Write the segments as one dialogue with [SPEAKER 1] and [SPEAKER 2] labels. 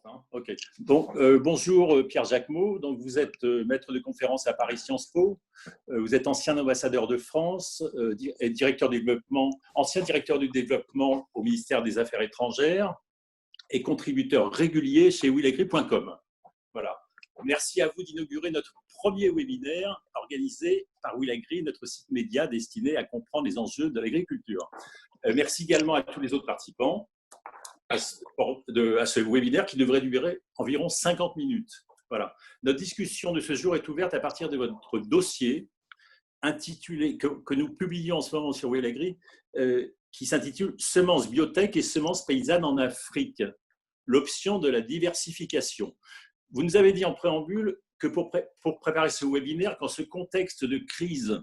[SPEAKER 1] Hein. Ok. Bon, bonjour Pierre Jacquemot. Donc vous êtes maître de conférence à Paris Sciences Po. Vous êtes ancien ambassadeur de France et directeur du développement, ancien directeur du développement au ministère des Affaires étrangères et contributeur régulier chez willagri.com. Voilà. Merci à vous d'inaugurer notre premier webinaire organisé par Willagri, notre site média destiné à comprendre les enjeux de l'agriculture. Merci également à tous les autres participants à ce webinaire qui devrait durer environ 50 minutes. Voilà. Notre discussion de ce jour est ouverte à partir de votre dossier intitulé, que nous publions en ce moment sur Willagri, qui s'intitule « Semences biotech et semences paysannes en Afrique, l'option de la diversification ». Vous nous avez dit en préambule que pour préparer ce webinaire, dans ce contexte de crise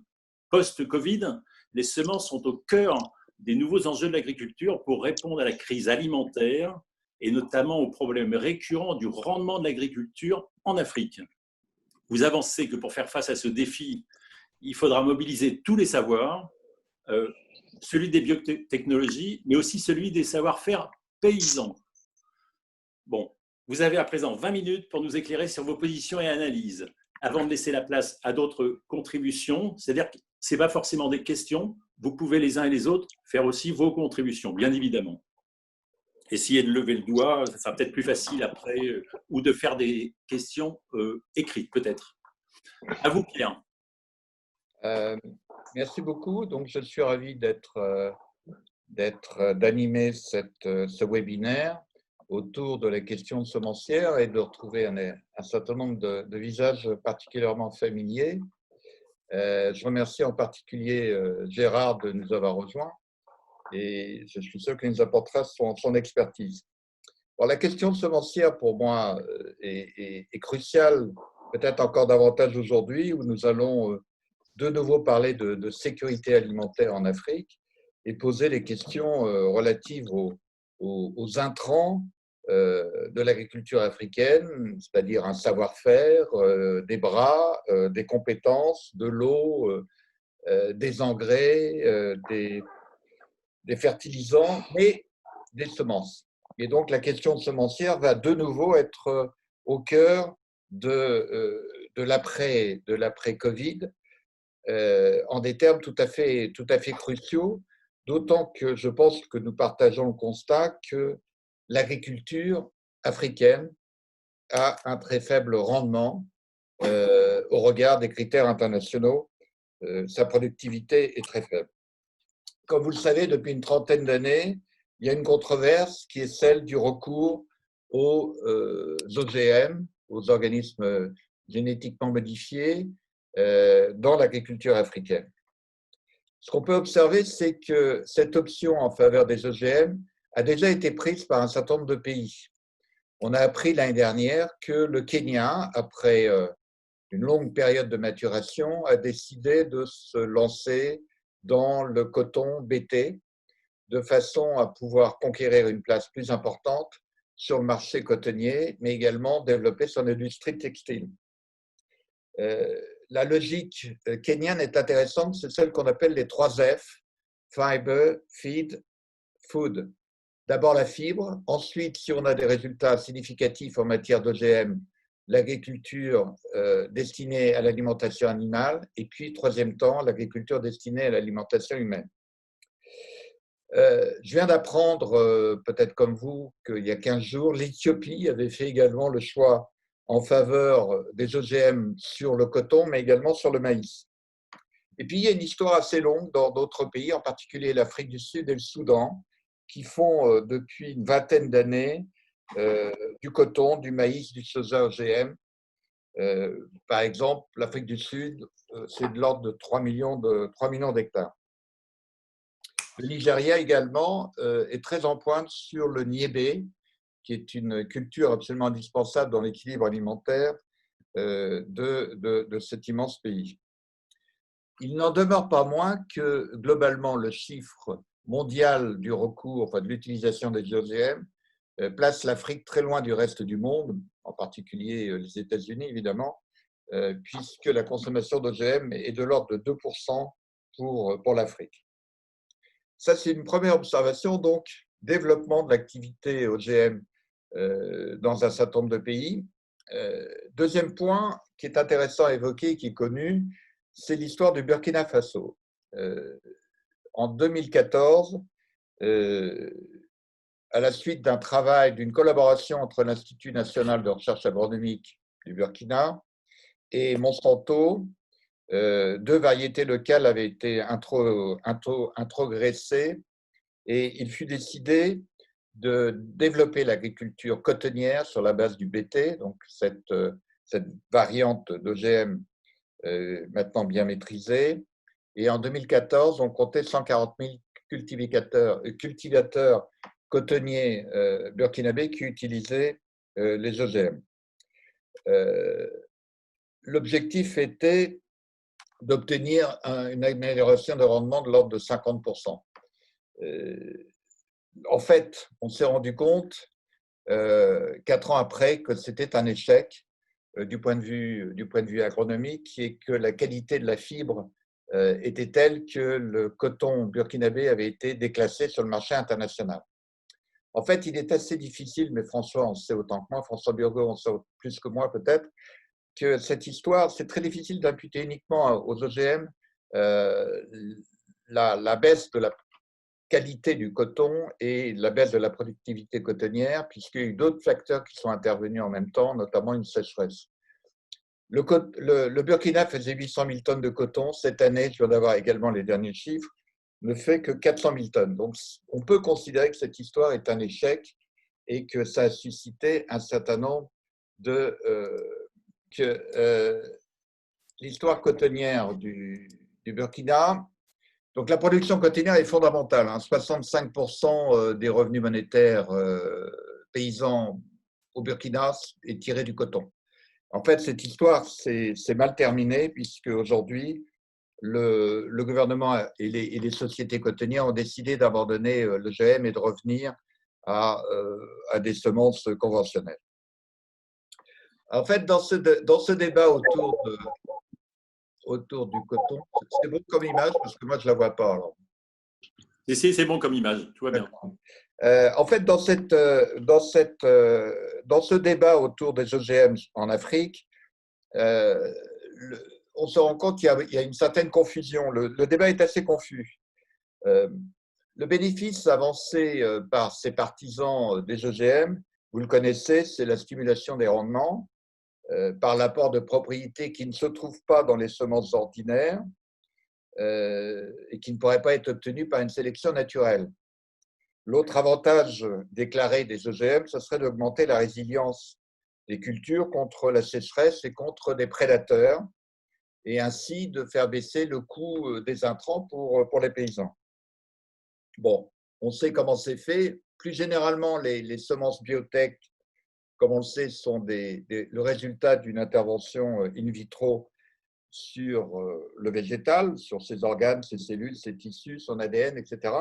[SPEAKER 1] post-Covid, les semences sont au cœur des nouveaux enjeux de l'agriculture pour répondre à la crise alimentaire et notamment aux problèmes récurrents du rendement de l'agriculture en Afrique. Vous avancez que pour faire face à ce défi, il faudra mobiliser tous les savoirs, celui des biotechnologies, mais aussi celui des savoir-faire paysans. Bon, vous avez à présent 20 minutes pour nous éclairer sur vos positions et analyses, avant de laisser la place à d'autres contributions, c'est-à-dire que ce n'est pas forcément des questions, vous pouvez les uns et les autres faire aussi vos contributions, bien évidemment. Essayez de lever le doigt, ça sera peut-être plus facile après, ou de faire des questions écrites peut-être. À vous Pierre.
[SPEAKER 2] Merci beaucoup. Donc, je suis ravi d'animer ce webinaire autour de la question semencière et de retrouver un certain nombre de visages particulièrement familiers. Je remercie en particulier Gérard de nous avoir rejoints et je suis sûr qu'il nous apportera son expertise. Alors, la question semencière, pour moi, est cruciale, peut-être encore davantage aujourd'hui, où nous allons de nouveau parler de sécurité alimentaire en Afrique et poser les questions relatives aux intrants de l'agriculture africaine, c'est-à-dire un savoir-faire, des bras, des compétences, de l'eau, des engrais, des fertilisants et des semences. Et donc, la question semencière va de nouveau être au cœur de l'après-Covid, en des termes tout à fait cruciaux, d'autant que je pense que nous partageons le constat que l'agriculture africaine a un très faible rendement au regard des critères internationaux. Sa productivité est très faible. Comme vous le savez, depuis une trentaine d'années, il y a une controverse qui est celle du recours aux OGM, aux organismes génétiquement modifiés, dans l'agriculture africaine. Ce qu'on peut observer, c'est que cette option en faveur des OGM a déjà été prise par un certain nombre de pays. On a appris l'année dernière que le Kenya, après une longue période de maturation, a décidé de se lancer dans le coton BT de façon à pouvoir conquérir une place plus importante sur le marché cotonnier, mais également développer son industrie textile. La logique kenyane est intéressante, c'est celle qu'on appelle les 3 F, Fiber, Feed, Food. D'abord la fibre, ensuite, si on a des résultats significatifs en matière d'OGM, l'agriculture destinée à l'alimentation animale, et puis, troisième temps, l'agriculture destinée à l'alimentation humaine. Je viens d'apprendre, peut-être comme vous, qu'il y a 15 jours, l'Éthiopie avait fait également le choix en faveur des OGM sur le coton, mais également sur le maïs. Et puis, il y a une histoire assez longue dans d'autres pays, en particulier l'Afrique du Sud et le Soudan, qui font depuis une vingtaine d'années du coton, du maïs, du soja OGM. Par exemple, l'Afrique du Sud, c'est de l'ordre de 3 millions d'hectares. Le Nigeria également est très en pointe sur le niébé, qui est une culture absolument indispensable dans l'équilibre alimentaire de cet immense pays. Il n'en demeure pas moins que, globalement, le chiffre mondial du recours, enfin de l'utilisation des OGM, place l'Afrique très loin du reste du monde, en particulier les États-Unis, évidemment, puisque la consommation d'OGM est de l'ordre de 2% pour l'Afrique. Ça, c'est une première observation, donc, développement de l'activité OGM dans un certain nombre de pays. Deuxième point qui est intéressant à évoquer, qui est connu, c'est l'histoire du Burkina Faso. En 2014, à la suite d'un travail, d'une collaboration entre l'Institut national de recherche agronomique du Burkina et Monsanto, deux variétés locales avaient été introgressées et il fut décidé de développer l'agriculture cotonnière sur la base du BT, donc cette variante d'OGM maintenant bien maîtrisée. Et en 2014, on comptait 140 000 cultivateurs cotonniers burkinabés qui utilisaient les OGM. L'objectif était d'obtenir une amélioration de rendement de l'ordre de 50%. En fait, on s'est rendu compte, 4 ans après, que c'était un échec du point de vue agronomique, et que la qualité de la fibre était telle que le coton burkinabé avait été déclassé sur le marché international. En fait, il est assez difficile, mais François en sait autant que moi, François Burgot en sait plus que moi peut-être, que cette histoire, c'est très difficile d'imputer uniquement aux OGM la baisse de la qualité du coton et la baisse de la productivité cotonnière, puisqu'il y a eu d'autres facteurs qui sont intervenus en même temps, notamment une sécheresse. Le Burkina faisait 800 000 tonnes de coton. Cette année, je viens d'avoir également les derniers chiffres, ne fait que 400 000 tonnes. Donc, on peut considérer que cette histoire est un échec et que ça a suscité un certain nombre de… l'histoire cotonnière du Burkina. Donc, la production cotonnière est fondamentale. 65% des revenus monétaires paysans au Burkina est tiré du coton. En fait, cette histoire s'est mal terminée puisque aujourd'hui, le gouvernement et les sociétés cotonnières ont décidé d'abandonner l'OGM et de revenir à des semences conventionnelles. En fait, dans ce débat autour du coton, c'est bon comme image parce que moi, je ne la vois pas. Alors.
[SPEAKER 1] C'est bon comme image, tout va bien.
[SPEAKER 2] En fait, dans ce débat autour des OGM en Afrique, on se rend compte qu'il y a une certaine confusion. Le débat est assez confus. Le bénéfice avancé par ces partisans des OGM, vous le connaissez, c'est la stimulation des rendements par l'apport de propriétés qui ne se trouvent pas dans les semences ordinaires et qui ne pourraient pas être obtenues par une sélection naturelle. L'autre avantage déclaré des OGM, ce serait d'augmenter la résilience des cultures contre la sécheresse et contre des prédateurs, et ainsi de faire baisser le coût des intrants pour les paysans. Bon, on sait comment c'est fait. Plus généralement, les semences biotech, comme on le sait, sont le résultat d'une intervention in vitro sur le végétal, sur ses organes, ses cellules, ses tissus, son ADN, etc.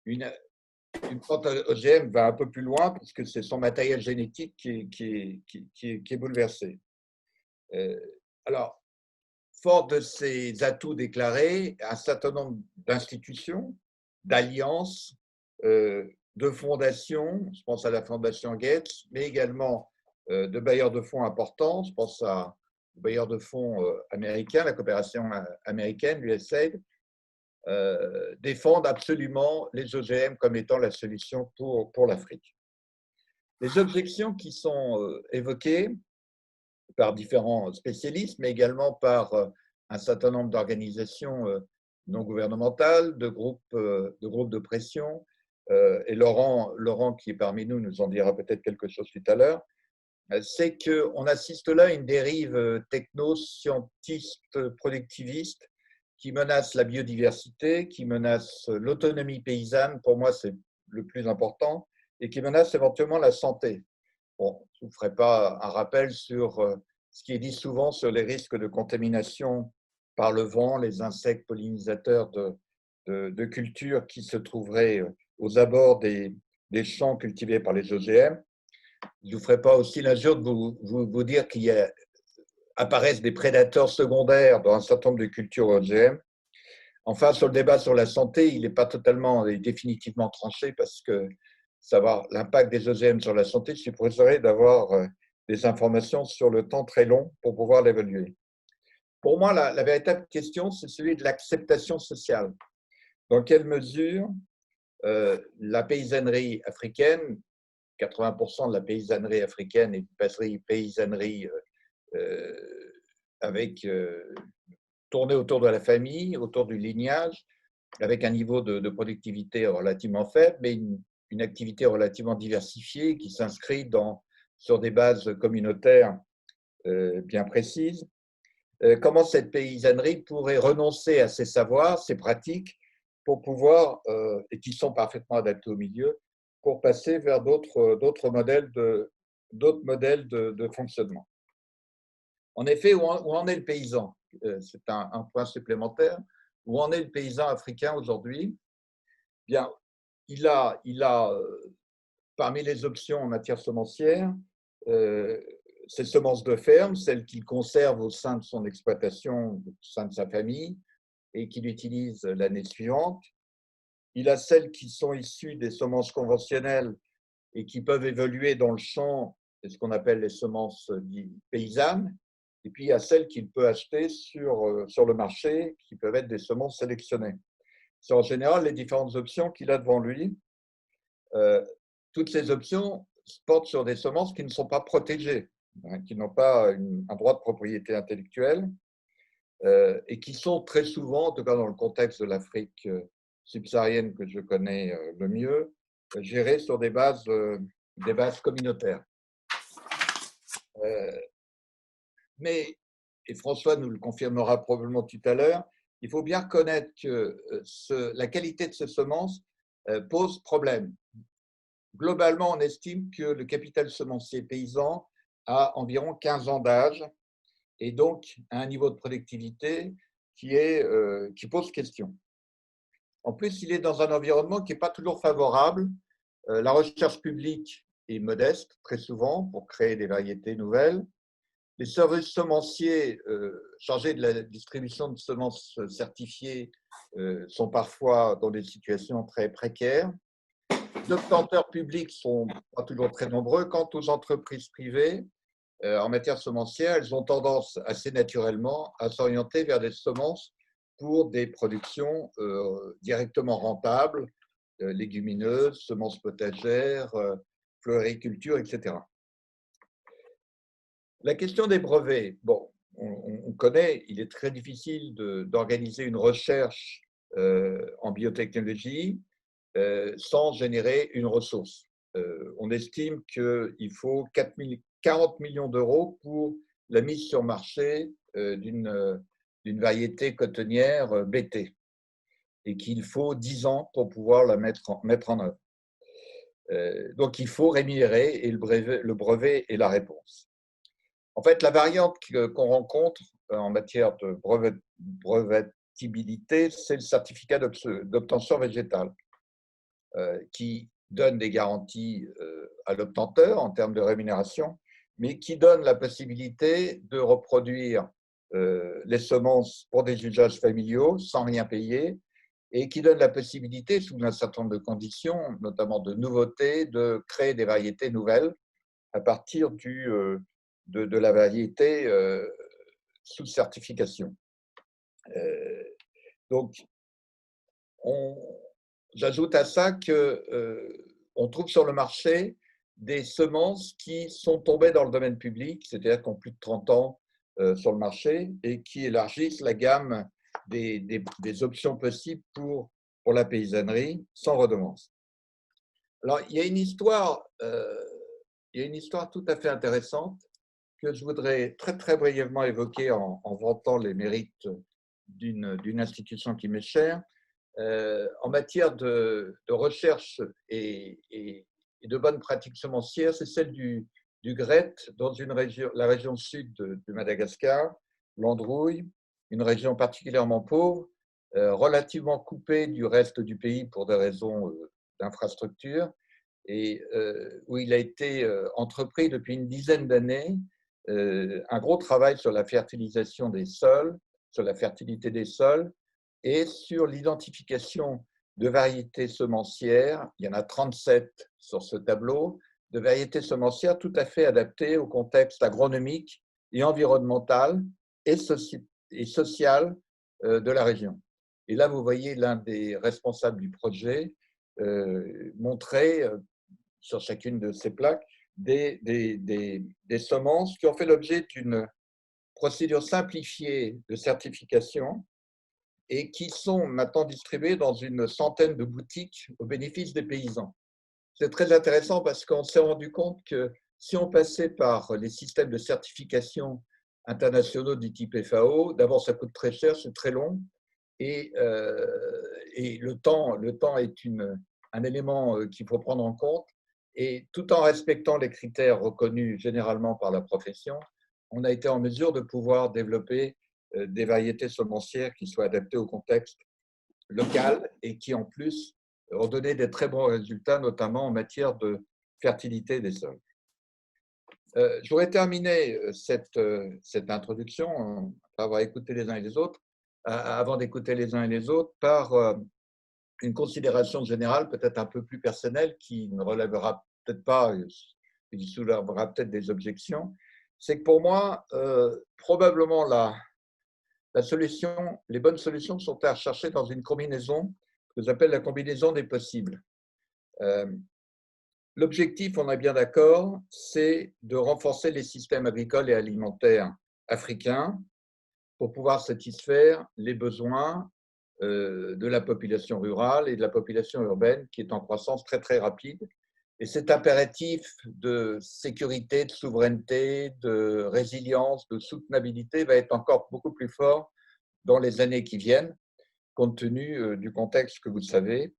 [SPEAKER 2] Une plante OGM va un peu plus loin puisque c'est son matériel génétique qui est bouleversé. Alors, fort de ces atouts déclarés, un certain nombre d'institutions, d'alliances, de fondations, je pense à la Fondation Gates, mais également de bailleurs de fonds importants, je pense aux bailleurs de fonds américains, la coopération américaine, l'USAID, défendent absolument les OGM comme étant la solution pour l'Afrique. Les objections qui sont évoquées par différents spécialistes, mais également par un certain nombre d'organisations non gouvernementales, de groupes de pression, et Laurent, qui est parmi nous, nous en dira peut-être quelque chose tout à l'heure, c'est qu'on assiste là à une dérive techno-scientiste productiviste qui menace la biodiversité, qui menace l'autonomie paysanne, pour moi c'est le plus important, et qui menace éventuellement la santé. Bon, je ne vous ferai pas un rappel sur ce qui est dit souvent sur les risques de contamination par le vent, les insectes pollinisateurs de cultures qui se trouveraient aux abords des champs cultivés par les OGM. Je ne vous ferai pas aussi l'injure de vous dire qu'il apparaissent des prédateurs secondaires dans un certain nombre de cultures OGM. Enfin, sur le débat sur la santé, il n'est pas totalement et définitivement tranché parce que savoir l'impact des OGM sur la santé, je suis préféré d'avoir des informations sur le temps très long pour pouvoir l'évaluer. Pour moi, la véritable question, c'est celui de l'acceptation sociale. Dans quelle mesure la paysannerie africaine, 80% de la paysannerie africaine est une paysannerie tournée autour de la famille, autour du lignage, avec un niveau de productivité relativement faible, mais une activité relativement diversifiée qui s'inscrit sur des bases communautaires bien précises. Comment cette paysannerie pourrait renoncer à ses savoirs, ses pratiques, pour pouvoir, et qui sont parfaitement adaptés au milieu, pour passer vers d'autres modèles de fonctionnement. En effet, où en est le paysan? C'est un point supplémentaire. Où en est le paysan africain aujourd'hui? Bien, il a parmi les options en matière semencière, ces semences de ferme, celles qu'il conserve au sein de son exploitation, au sein de sa famille, et qu'il utilise l'année suivante. Il a celles qui sont issues des semences conventionnelles et qui peuvent évoluer dans le champ, c'est ce qu'on appelle les semences paysannes. Et puis, il y a celles qu'il peut acheter sur le marché, qui peuvent être des semences sélectionnées. C'est en général les différentes options qu'il a devant lui. Toutes ces options portent sur des semences qui ne sont pas protégées, qui n'ont pas un droit de propriété intellectuelle et qui sont très souvent, en tout cas dans le contexte de l'Afrique subsaharienne que je connais le mieux, gérées sur des bases communautaires. Mais, et François nous le confirmera probablement tout à l'heure, il faut bien reconnaître que la qualité de ces semences pose problème. Globalement, on estime que le capital semencier paysan a environ 15 ans d'âge et donc à un niveau de productivité qui pose question. En plus, il est dans un environnement qui n'est pas toujours favorable. La recherche publique est modeste, très souvent, pour créer des variétés nouvelles. Les services semenciers chargés de la distribution de semences certifiées sont parfois dans des situations très précaires. Les obtenteurs publics sont pas toujours très nombreux. Quant aux entreprises privées, en matière semencière, elles ont tendance assez naturellement à s'orienter vers des semences pour des productions directement rentables, légumineuses, semences potagères, floriculture, etc. La question des brevets, bon, on connaît, il est très difficile d'organiser une recherche en biotechnologie sans générer une ressource. On estime qu'il faut 40 millions d'euros pour la mise sur marché d'une variété cotonnière BT et qu'il faut 10 ans pour pouvoir la mettre en œuvre. Donc, il faut rémunérer et le brevet est la réponse. En fait, la variante qu'on rencontre en matière de brevetabilité, c'est le certificat d'obtention végétale qui donne des garanties à l'obtenteur en termes de rémunération, mais qui donne la possibilité de reproduire les semences pour des usages familiaux sans rien payer et qui donne la possibilité, sous un certain nombre de conditions, notamment de nouveautés, de créer des variétés nouvelles à partir de la variété sous certification. Donc, j'ajoute à ça qu'on trouve sur le marché des semences qui sont tombées dans le domaine public, c'est-à-dire qui ont plus de 30 ans sur le marché et qui élargissent la gamme des options possibles pour la paysannerie sans redevance. Alors, il y a une histoire tout à fait intéressante que je voudrais très, très brièvement évoquer en vantant les mérites d'une institution qui m'est chère. En matière de recherche et de bonnes pratiques semencières, c'est celle du Gret dans la région sud de Madagascar, l'Androuille, une région particulièrement pauvre, relativement coupée du reste du pays pour des raisons d'infrastructure, et où il a été entrepris depuis une dizaine d'années un gros travail sur la fertilisation des sols, sur la fertilité des sols, et sur l'identification de variétés semencières, il y en a 37 sur ce tableau, de variétés semencières tout à fait adaptées au contexte agronomique et environnemental et social de la région. Et là, vous voyez l'un des responsables du projet montrer sur chacune de ces plaques des semences qui ont fait l'objet d'une procédure simplifiée de certification et qui sont maintenant distribuées dans une centaine de boutiques au bénéfice des paysans. C'est très intéressant parce qu'on s'est rendu compte que si on passait par les systèmes de certification internationaux du type FAO, d'abord ça coûte très cher, c'est très long, et le temps est un élément qu'il faut prendre en compte. Et tout en respectant les critères reconnus généralement par la profession, on a été en mesure de pouvoir développer des variétés semencières qui soient adaptées au contexte local et qui, en plus, ont donné des très bons résultats, notamment en matière de fertilité des sols. Je voudrais terminer cette introduction, après avoir écouté les uns et les autres, avant d'écouter les uns et les autres, par une considération générale, peut-être un peu plus personnelle, qui ne relèvera peut-être pas, qui soulèvera peut-être des objections. C'est que pour moi, probablement la solution, les bonnes solutions sont à rechercher dans une combinaison que j'appelle la combinaison des possibles. L'objectif, on est bien d'accord, c'est de renforcer les systèmes agricoles et alimentaires africains pour pouvoir satisfaire les besoins de la population rurale et de la population urbaine qui est en croissance très, très rapide. Et cet impératif de sécurité, de souveraineté, de résilience, de soutenabilité va être encore beaucoup plus fort dans les années qui viennent, compte tenu du contexte que vous savez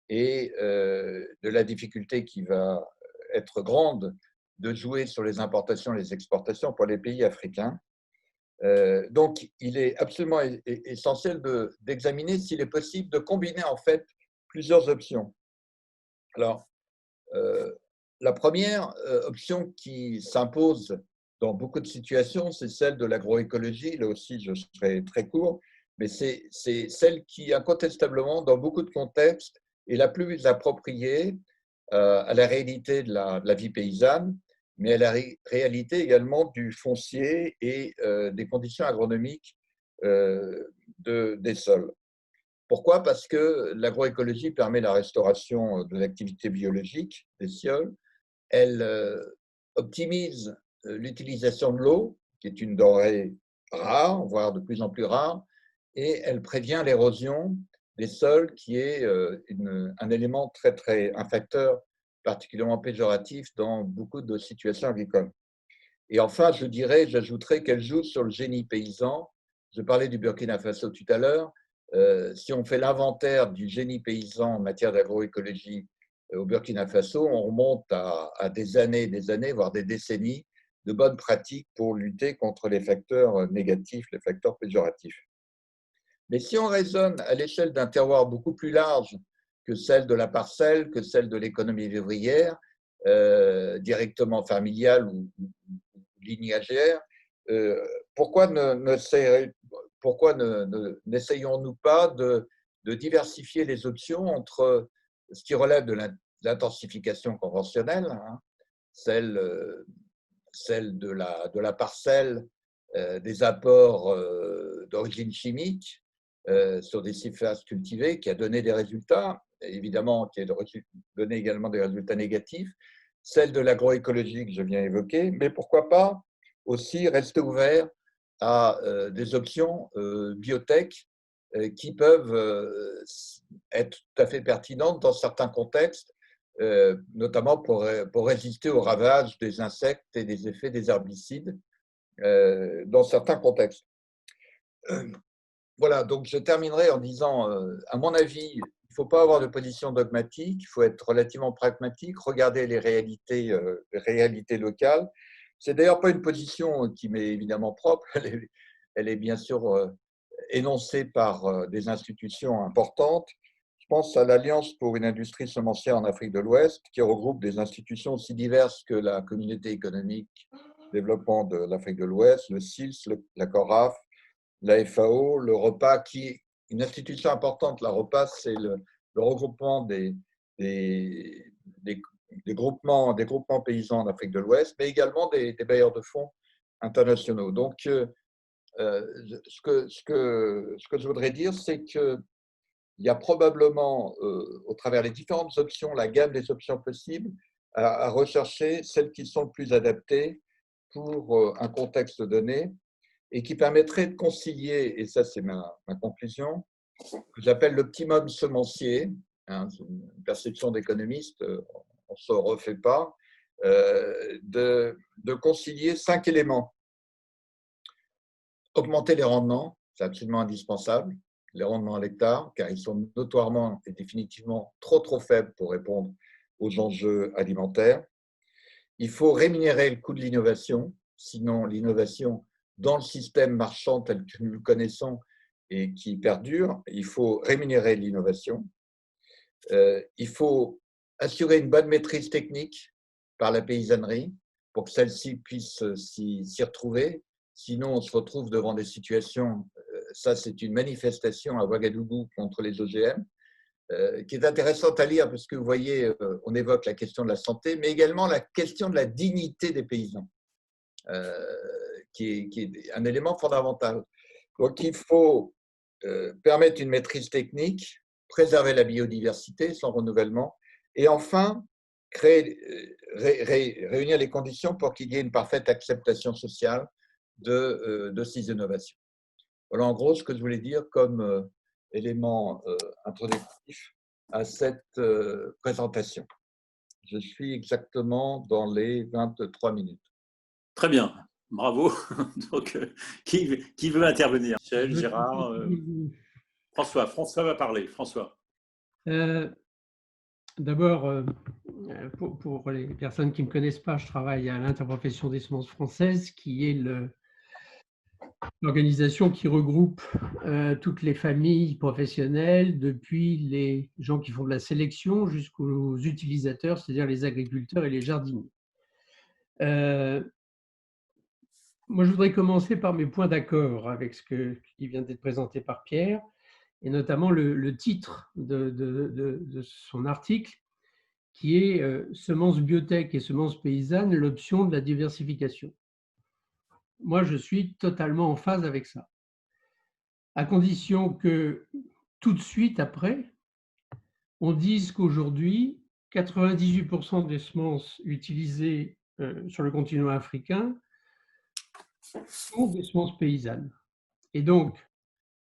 [SPEAKER 2] et de la difficulté qui va être grande de jouer sur les importations et les exportations pour les pays africains. Donc, il est absolument essentiel d'examiner s'il est possible de combiner en fait plusieurs options. Alors, la première option qui s'impose dans beaucoup de situations, c'est celle de l'agroécologie. Là aussi, je serai très court, mais c'est celle qui, incontestablement, dans beaucoup de contextes, est la plus appropriée à la réalité de la vie paysanne, mais à la réalité également du foncier et des conditions agronomiques des sols. Pourquoi? Parce que l'agroécologie permet la restauration de l'activité biologique des sols, elle optimise l'utilisation de l'eau, qui est une denrée rare, voire de plus en plus rare, et elle prévient l'érosion des sols, qui est un élément un facteur particulièrement péjoratif dans beaucoup de situations agricoles. Et enfin, j'ajouterais qu'elle joue sur le génie paysan. Je parlais du Burkina Faso tout à l'heure. Si on fait l'inventaire du génie paysan en matière d'agroécologie au Burkina Faso, on remonte à des années, voire des décennies de bonnes pratiques pour lutter contre les facteurs négatifs, les facteurs péjoratifs. Mais si on raisonne à l'échelle d'un terroir beaucoup plus large que celle de la parcelle, que celle de l'économie vivrière, directement familiale ou lignagère, pourquoi n'essayons-nous pas de diversifier les options entre ce qui relève de l'intensification conventionnelle, hein, celle de la parcelle, des apports d'origine chimique sur des surfaces cultivées, qui a donné des résultats, évidemment, qui a donné également des résultats négatifs, celle de l'agroécologie que je viens d'évoquer, mais pourquoi pas aussi rester ouvert à des options biotech qui peuvent être tout à fait pertinentes dans certains contextes, notamment pour résister aux ravages des insectes et des effets des herbicides dans certains contextes. Voilà, donc je terminerai en disant, à mon avis, il ne faut pas avoir de position dogmatique, il faut être relativement pragmatique, regarder les réalités locales. C'est d'ailleurs pas une position qui m'est évidemment propre, elle est bien sûr énoncée par des institutions importantes. Je pense à l'Alliance pour une industrie semencière en Afrique de l'Ouest, qui regroupe des institutions aussi diverses que la Communauté économique développement de l'Afrique de l'Ouest, le CILS, la CORAF, la FAO, le REPA, qui est une institution importante. La REPA, c'est le regroupement des, des groupements paysans en Afrique de l'Ouest, mais également des bailleurs de fonds internationaux. Donc, ce que je voudrais dire, c'est qu'il y a probablement, au travers des différentes options, la gamme des options possibles, à rechercher celles qui sont le plus adaptées pour un contexte donné et qui permettraient de concilier, et ça c'est ma conclusion, que j'appelle l'optimum semencier, hein, c'est une perception d'économiste, on ne se refait pas, de concilier 5 éléments. Augmenter les rendements, c'est absolument indispensable, les rendements à l'hectare, car ils sont notoirement et définitivement trop faibles pour répondre aux enjeux alimentaires. Il faut rémunérer le coût de l'innovation, sinon l'innovation dans le système marchand tel que nous le connaissons et qui perdure, il faut rémunérer l'innovation. Il faut assurer une bonne maîtrise technique par la paysannerie pour que celle-ci puisse s'y retrouver. Sinon, on se retrouve devant des situations, ça c'est une manifestation à Ouagadougou contre les OGM, qui est intéressante à lire parce que vous voyez, on évoque la question de la santé, mais également la question de la dignité des paysans, qui est un élément fondamental. Donc il faut permettre une maîtrise technique, préserver la biodiversité, son renouvellement, et enfin réunir les conditions pour qu'il y ait une parfaite acceptation sociale de ces innovations. Voilà en gros ce que je voulais dire comme élément introductif à cette présentation. Je suis exactement dans les 23 minutes.
[SPEAKER 1] Très bien, bravo. Donc, qui veut intervenir? Michel, Gérard, François va parler. François.
[SPEAKER 3] D'abord, pour les personnes qui ne me connaissent pas, je travaille à l'Interprofession des semences françaises, qui est l'organisation qui regroupe toutes les familles professionnelles, depuis les gens qui font de la sélection jusqu'aux utilisateurs, c'est-à-dire les agriculteurs et les jardiniers. Moi, je voudrais commencer par mes points d'accord avec ce qui vient d'être présenté par Pierre, et notamment le titre de son article, qui est Semences biotech et semences paysannes, l'option de la diversification. Moi, je suis totalement en phase avec ça, à condition que tout de suite après, on dise qu'aujourd'hui, 98% des semences utilisées sur le continent africain sont des semences paysannes. Et donc,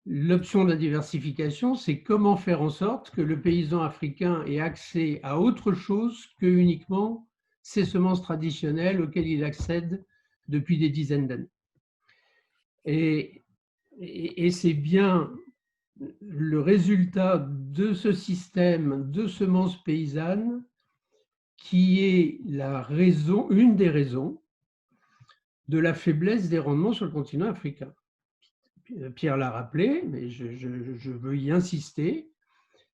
[SPEAKER 3] l'option de la diversification, c'est comment faire en sorte que le paysan africain ait accès à autre chose que uniquement ces semences traditionnelles auxquelles il accède depuis des dizaines d'années. Et c'est bien le résultat de ce système de semences paysannes qui est une des raisons de la faiblesse des rendements sur le continent africain. Pierre l'a rappelé, mais je veux y insister,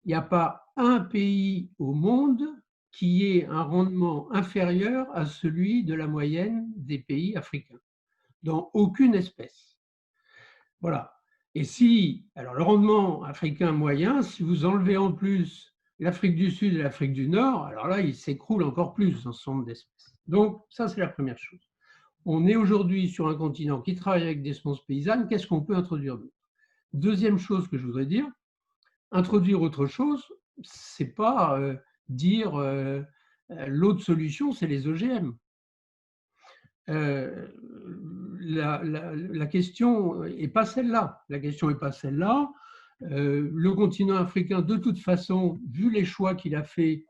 [SPEAKER 3] il n'y a pas un pays au monde qui ait un rendement inférieur à celui de la moyenne des pays africains, dans aucune espèce. Voilà. Et alors le rendement africain moyen, si vous enlevez en plus l'Afrique du Sud et l'Afrique du Nord, alors là, il s'écroule encore plus dans ce nombre d'espèces. Donc, ça, c'est la première chose. On est aujourd'hui sur un continent qui travaille avec des semences paysannes. Qu'est-ce qu'on peut introduire d'autre? Deuxième chose que je voudrais dire, introduire autre chose, c'est pas dire l'autre solution, c'est les OGM. La question n'est pas celle-là. La question n'est pas celle-là. Le continent africain, de toute façon, vu les choix qu'il a fait,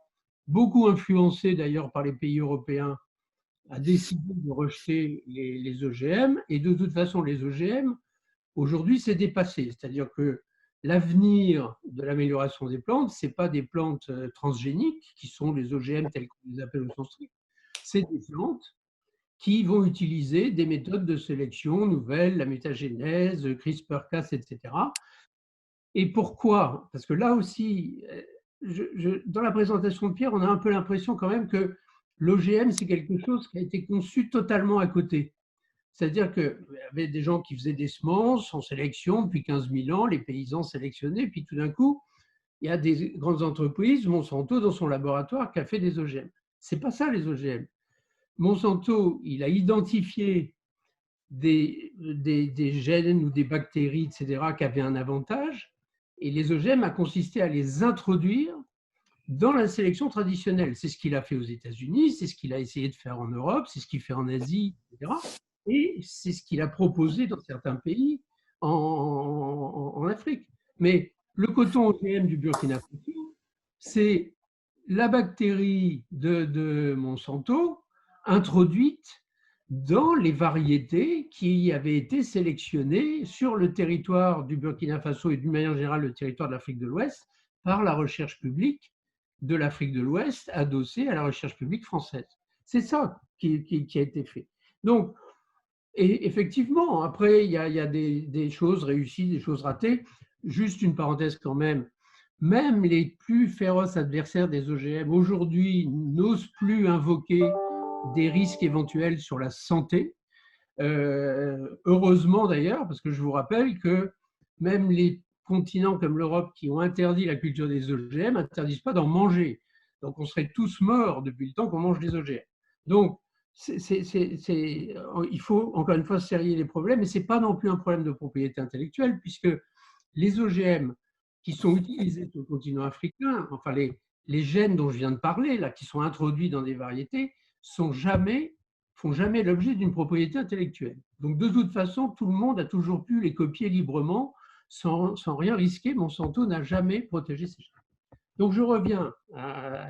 [SPEAKER 3] beaucoup influencé d'ailleurs par les pays européens, a décidé de rejeter les OGM. Et de toute façon, les OGM, aujourd'hui, c'est dépassé. C'est-à-dire que l'avenir de l'amélioration des plantes, ce n'est pas des plantes transgéniques, qui sont les OGM tels qu'on les appelle au sens strict. C'est des plantes qui vont utiliser des méthodes de sélection nouvelles, la mutagénèse, CRISPR-Cas, etc. Et pourquoi? Parce que là aussi, dans la présentation de Pierre, on a un peu l'impression quand même que l'OGM, c'est quelque chose qui a été conçu totalement à côté. C'est-à-dire qu'il y avait des gens qui faisaient des semences en sélection depuis 15 000 ans, les paysans sélectionnaient, puis tout d'un coup, il y a des grandes entreprises, Monsanto, dans son laboratoire, qui a fait des OGM. Ce n'est pas ça, les OGM. Monsanto, il a identifié des gènes ou des bactéries, etc., qui avaient un avantage, et les OGM a consisté à les introduire dans la sélection traditionnelle. C'est ce qu'il a fait aux États-Unis, c'est ce qu'il a essayé de faire en Europe, c'est ce qu'il fait en Asie, etc. Et c'est ce qu'il a proposé dans certains pays en Afrique. Mais le coton OGM du Burkina Faso, c'est la bactérie de Monsanto introduite dans les variétés qui avaient été sélectionnées sur le territoire du Burkina Faso et d'une manière générale le territoire de l'Afrique de l'Ouest par la recherche publique de l'Afrique de l'Ouest adossée à la recherche publique française. C'est ça qui a été fait. Donc, et effectivement, après, il y a des choses réussies, des choses ratées. Juste une parenthèse quand même. Même les plus féroces adversaires des OGM aujourd'hui n'osent plus invoquer des risques éventuels sur la santé. Heureusement d'ailleurs, parce que je vous rappelle que même les continents comme l'Europe qui ont interdit la culture des OGM n'interdisent pas d'en manger. Donc on serait tous morts depuis le temps qu'on mange des OGM. Donc il faut encore une fois serrer les problèmes, mais ce n'est pas non plus un problème de propriété intellectuelle, puisque les OGM qui sont utilisés sur le continent africain, enfin les gènes dont je viens de parler, là, qui sont introduits dans des variétés, font jamais l'objet d'une propriété intellectuelle. Donc de toute façon, tout le monde a toujours pu les copier librement sans rien risquer. Monsanto n'a jamais protégé ces gènes. Donc je reviens,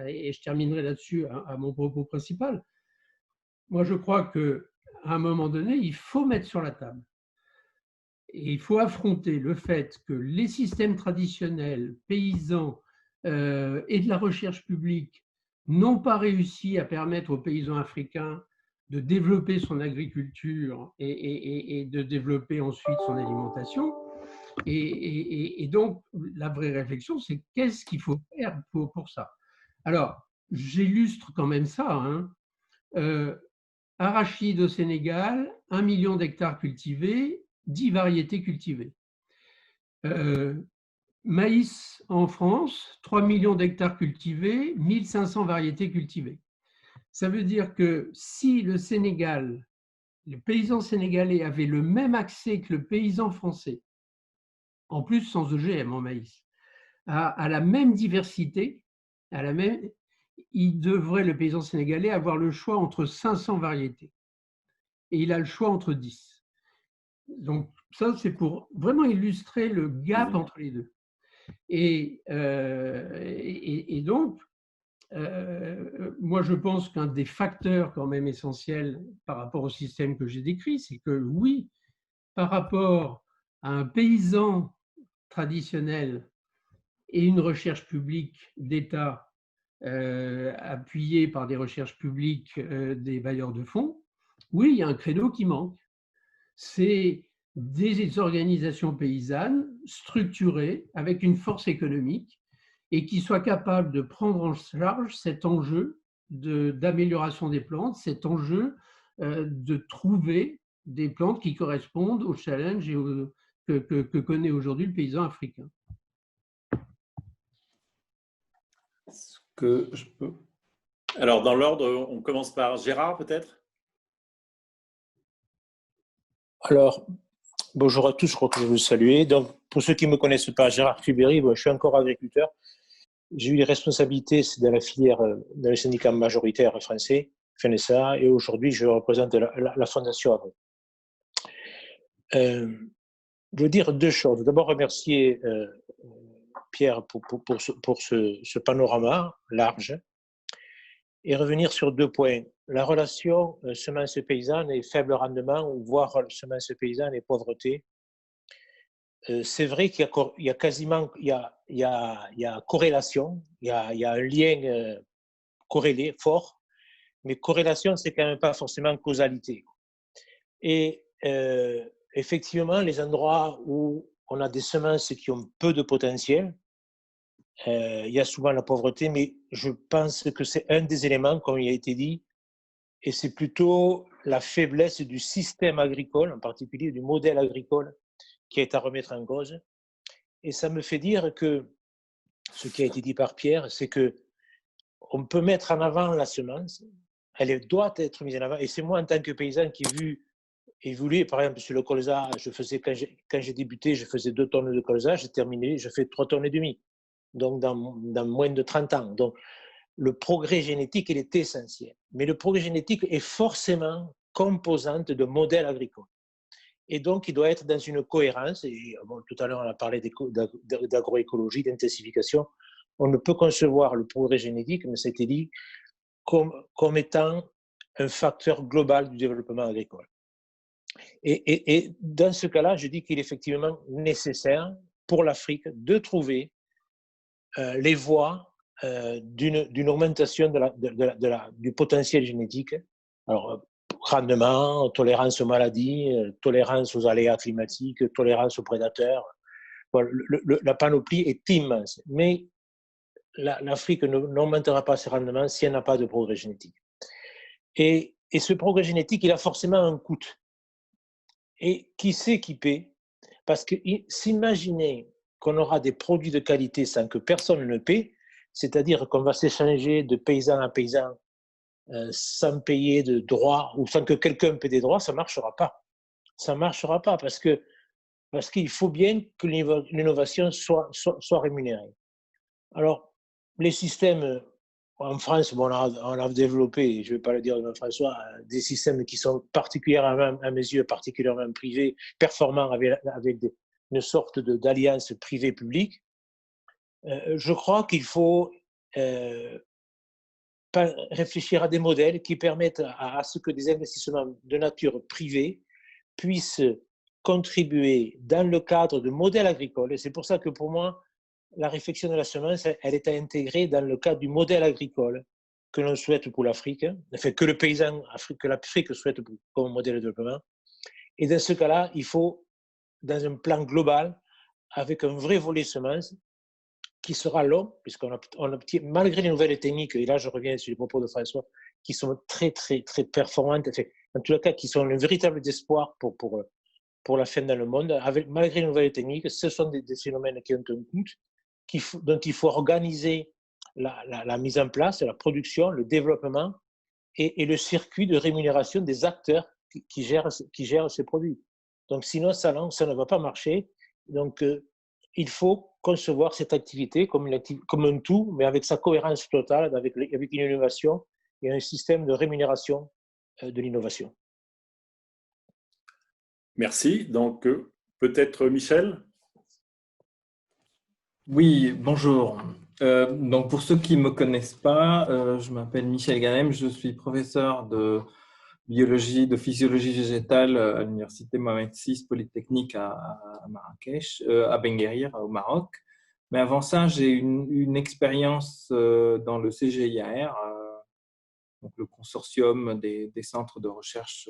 [SPEAKER 3] et je terminerai là-dessus à mon propos principal. Moi, je crois qu'à un moment donné, il faut mettre sur la table. Et il faut affronter le fait que les systèmes traditionnels, paysans et de la recherche publique n'ont pas réussi à permettre aux paysans africains de développer son agriculture et de développer ensuite son alimentation. Et donc, la vraie réflexion, c'est qu'est-ce qu'il faut faire pour ça. Alors, j'illustre quand même ça. Hein. Arachide au Sénégal, 1 million d'hectares cultivés, 10 variétés cultivées. Maïs en France, 3 millions d'hectares cultivés, 1500 variétés cultivées. Ça veut dire que si le Sénégal, les paysans sénégalais avaient le même accès que le paysan français, en plus sans OGM en maïs, à la même diversité, il devrait, le paysan sénégalais, avoir le choix entre 500 variétés. Et il a le choix entre 10. Donc ça, c'est pour vraiment illustrer le gap entre les deux. Et donc, moi, je pense qu'un des facteurs quand même essentiels par rapport au système que j'ai décrit, c'est que oui, par rapport à un paysan traditionnel et une recherche publique d'État appuyée par des recherches publiques des bailleurs de fonds, oui, il y a un credo qui manque. C'est des organisations paysannes structurées avec une force économique et qui soient capables de prendre en charge cet enjeu d'amélioration des plantes, cet enjeu de trouver des plantes qui correspondent aux challenges que connaît aujourd'hui le paysan africain.
[SPEAKER 1] Que je peux... Alors, dans l'ordre, on commence par Gérard, peut-être?
[SPEAKER 4] Alors, bonjour à tous, je crois que je veux vous saluer. Donc, pour ceux qui ne me connaissent pas, Gérard Cluberry, je suis encore agriculteur. J'ai eu les responsabilités dans la filière, dans le syndicat majoritaire français, FNSA, et aujourd'hui, je représente la Fondation Agro. Je veux dire deux choses. D'abord, remercier Pierre pour ce panorama large et revenir sur deux points. La relation semence paysanne et faible rendement, ou voire semence paysanne et pauvreté. C'est vrai qu'il y a quasiment il y a corrélation, il y a un lien corrélé fort, mais corrélation, c'est quand même pas forcément causalité. Et effectivement, les endroits où on a des semences qui ont peu de potentiel, il y a souvent la pauvreté, mais je pense que c'est un des éléments, comme il a été dit, et c'est plutôt la faiblesse du système agricole, en particulier du modèle agricole, qui est à remettre en cause. Et ça me fait dire que ce qui a été dit par Pierre, c'est que on peut mettre en avant la semence, elle doit être mise en avant. Et c'est moi, en tant que paysan, qui ai vu évoluer, par exemple, sur le colza, quand j'ai débuté, je faisais 2 tonnes de colza, j'ai terminé, je fais 3 tonnes et demie, donc dans moins de 30 ans. Donc, le progrès génétique, il est essentiel. Mais le progrès génétique est forcément composante de modèle agricole. Et donc, il doit être dans une cohérence. Et bon, tout à l'heure, on a parlé d'agroécologie, d'intensification. On ne peut concevoir le progrès génétique, mais ça a été dit, comme étant un facteur global du développement agricole. Et dans ce cas-là, je dis qu'il est effectivement nécessaire pour l'Afrique de trouver les voies d'une augmentation du potentiel génétique. Alors, rendement, tolérance aux maladies, tolérance aux aléas climatiques, tolérance aux prédateurs. Bon, la panoplie est immense. Mais l'Afrique n'augmentera pas ses rendements si elle n'a pas de progrès génétique. Et ce progrès génétique, il a forcément un coût. Et qui sait qui paie? Parce que s'imaginer qu'on aura des produits de qualité sans que personne ne paie, c'est-à-dire qu'on va s'échanger de paysan à paysan sans payer de droits ou sans que quelqu'un paie des droits, ça ne marchera pas. Ça ne marchera pas parce qu'il faut bien que l'innovation soit rémunérée. Alors, les systèmes, en France, bon, on a développé, je ne vais pas le dire de François, des systèmes qui sont particulièrement, à mes yeux, particulièrement privés, performants avec une sorte d'alliance privée-publique. Je crois qu'il faut réfléchir à des modèles qui permettent à ce que des investissements de nature privée puissent contribuer dans le cadre de modèles agricoles. Et c'est pour ça que pour moi, la réflexion de la semence, elle est intégrée dans le cadre du modèle agricole que l'on souhaite pour l'Afrique, enfin que le paysan, que l'Afrique souhaite comme modèle de développement. Et dans ce cas-là, il faut, dans un plan global, avec un vrai volet semence, qui sera long, puisqu'on obtient, malgré les nouvelles techniques, et là je reviens sur les propos de François, qui sont très, très, très performantes, enfin, en tout cas, qui sont un véritable espoir pour la fin dans le monde, malgré les nouvelles techniques, ce sont des phénomènes qui ont un coût, dont il faut organiser la mise en place, la production, le développement et le circuit de rémunération des acteurs qui gèrent ces produits. Donc sinon, ça ne va pas marcher. Donc il faut concevoir cette activité comme un tout, mais avec sa cohérence totale, avec une innovation et un système de rémunération de l'innovation.
[SPEAKER 1] Merci. Donc, peut-être Michel?
[SPEAKER 5] Oui, bonjour. Donc pour ceux qui ne me connaissent pas, je m'appelle Michel Ganem, je suis professeur de biologie, de physiologie végétale à l'université Mohamed VI Polytechnique à Marrakech, à Ben Guerir au Maroc. Mais avant ça, j'ai une expérience dans le CGIAR, donc le consortium des centres de recherche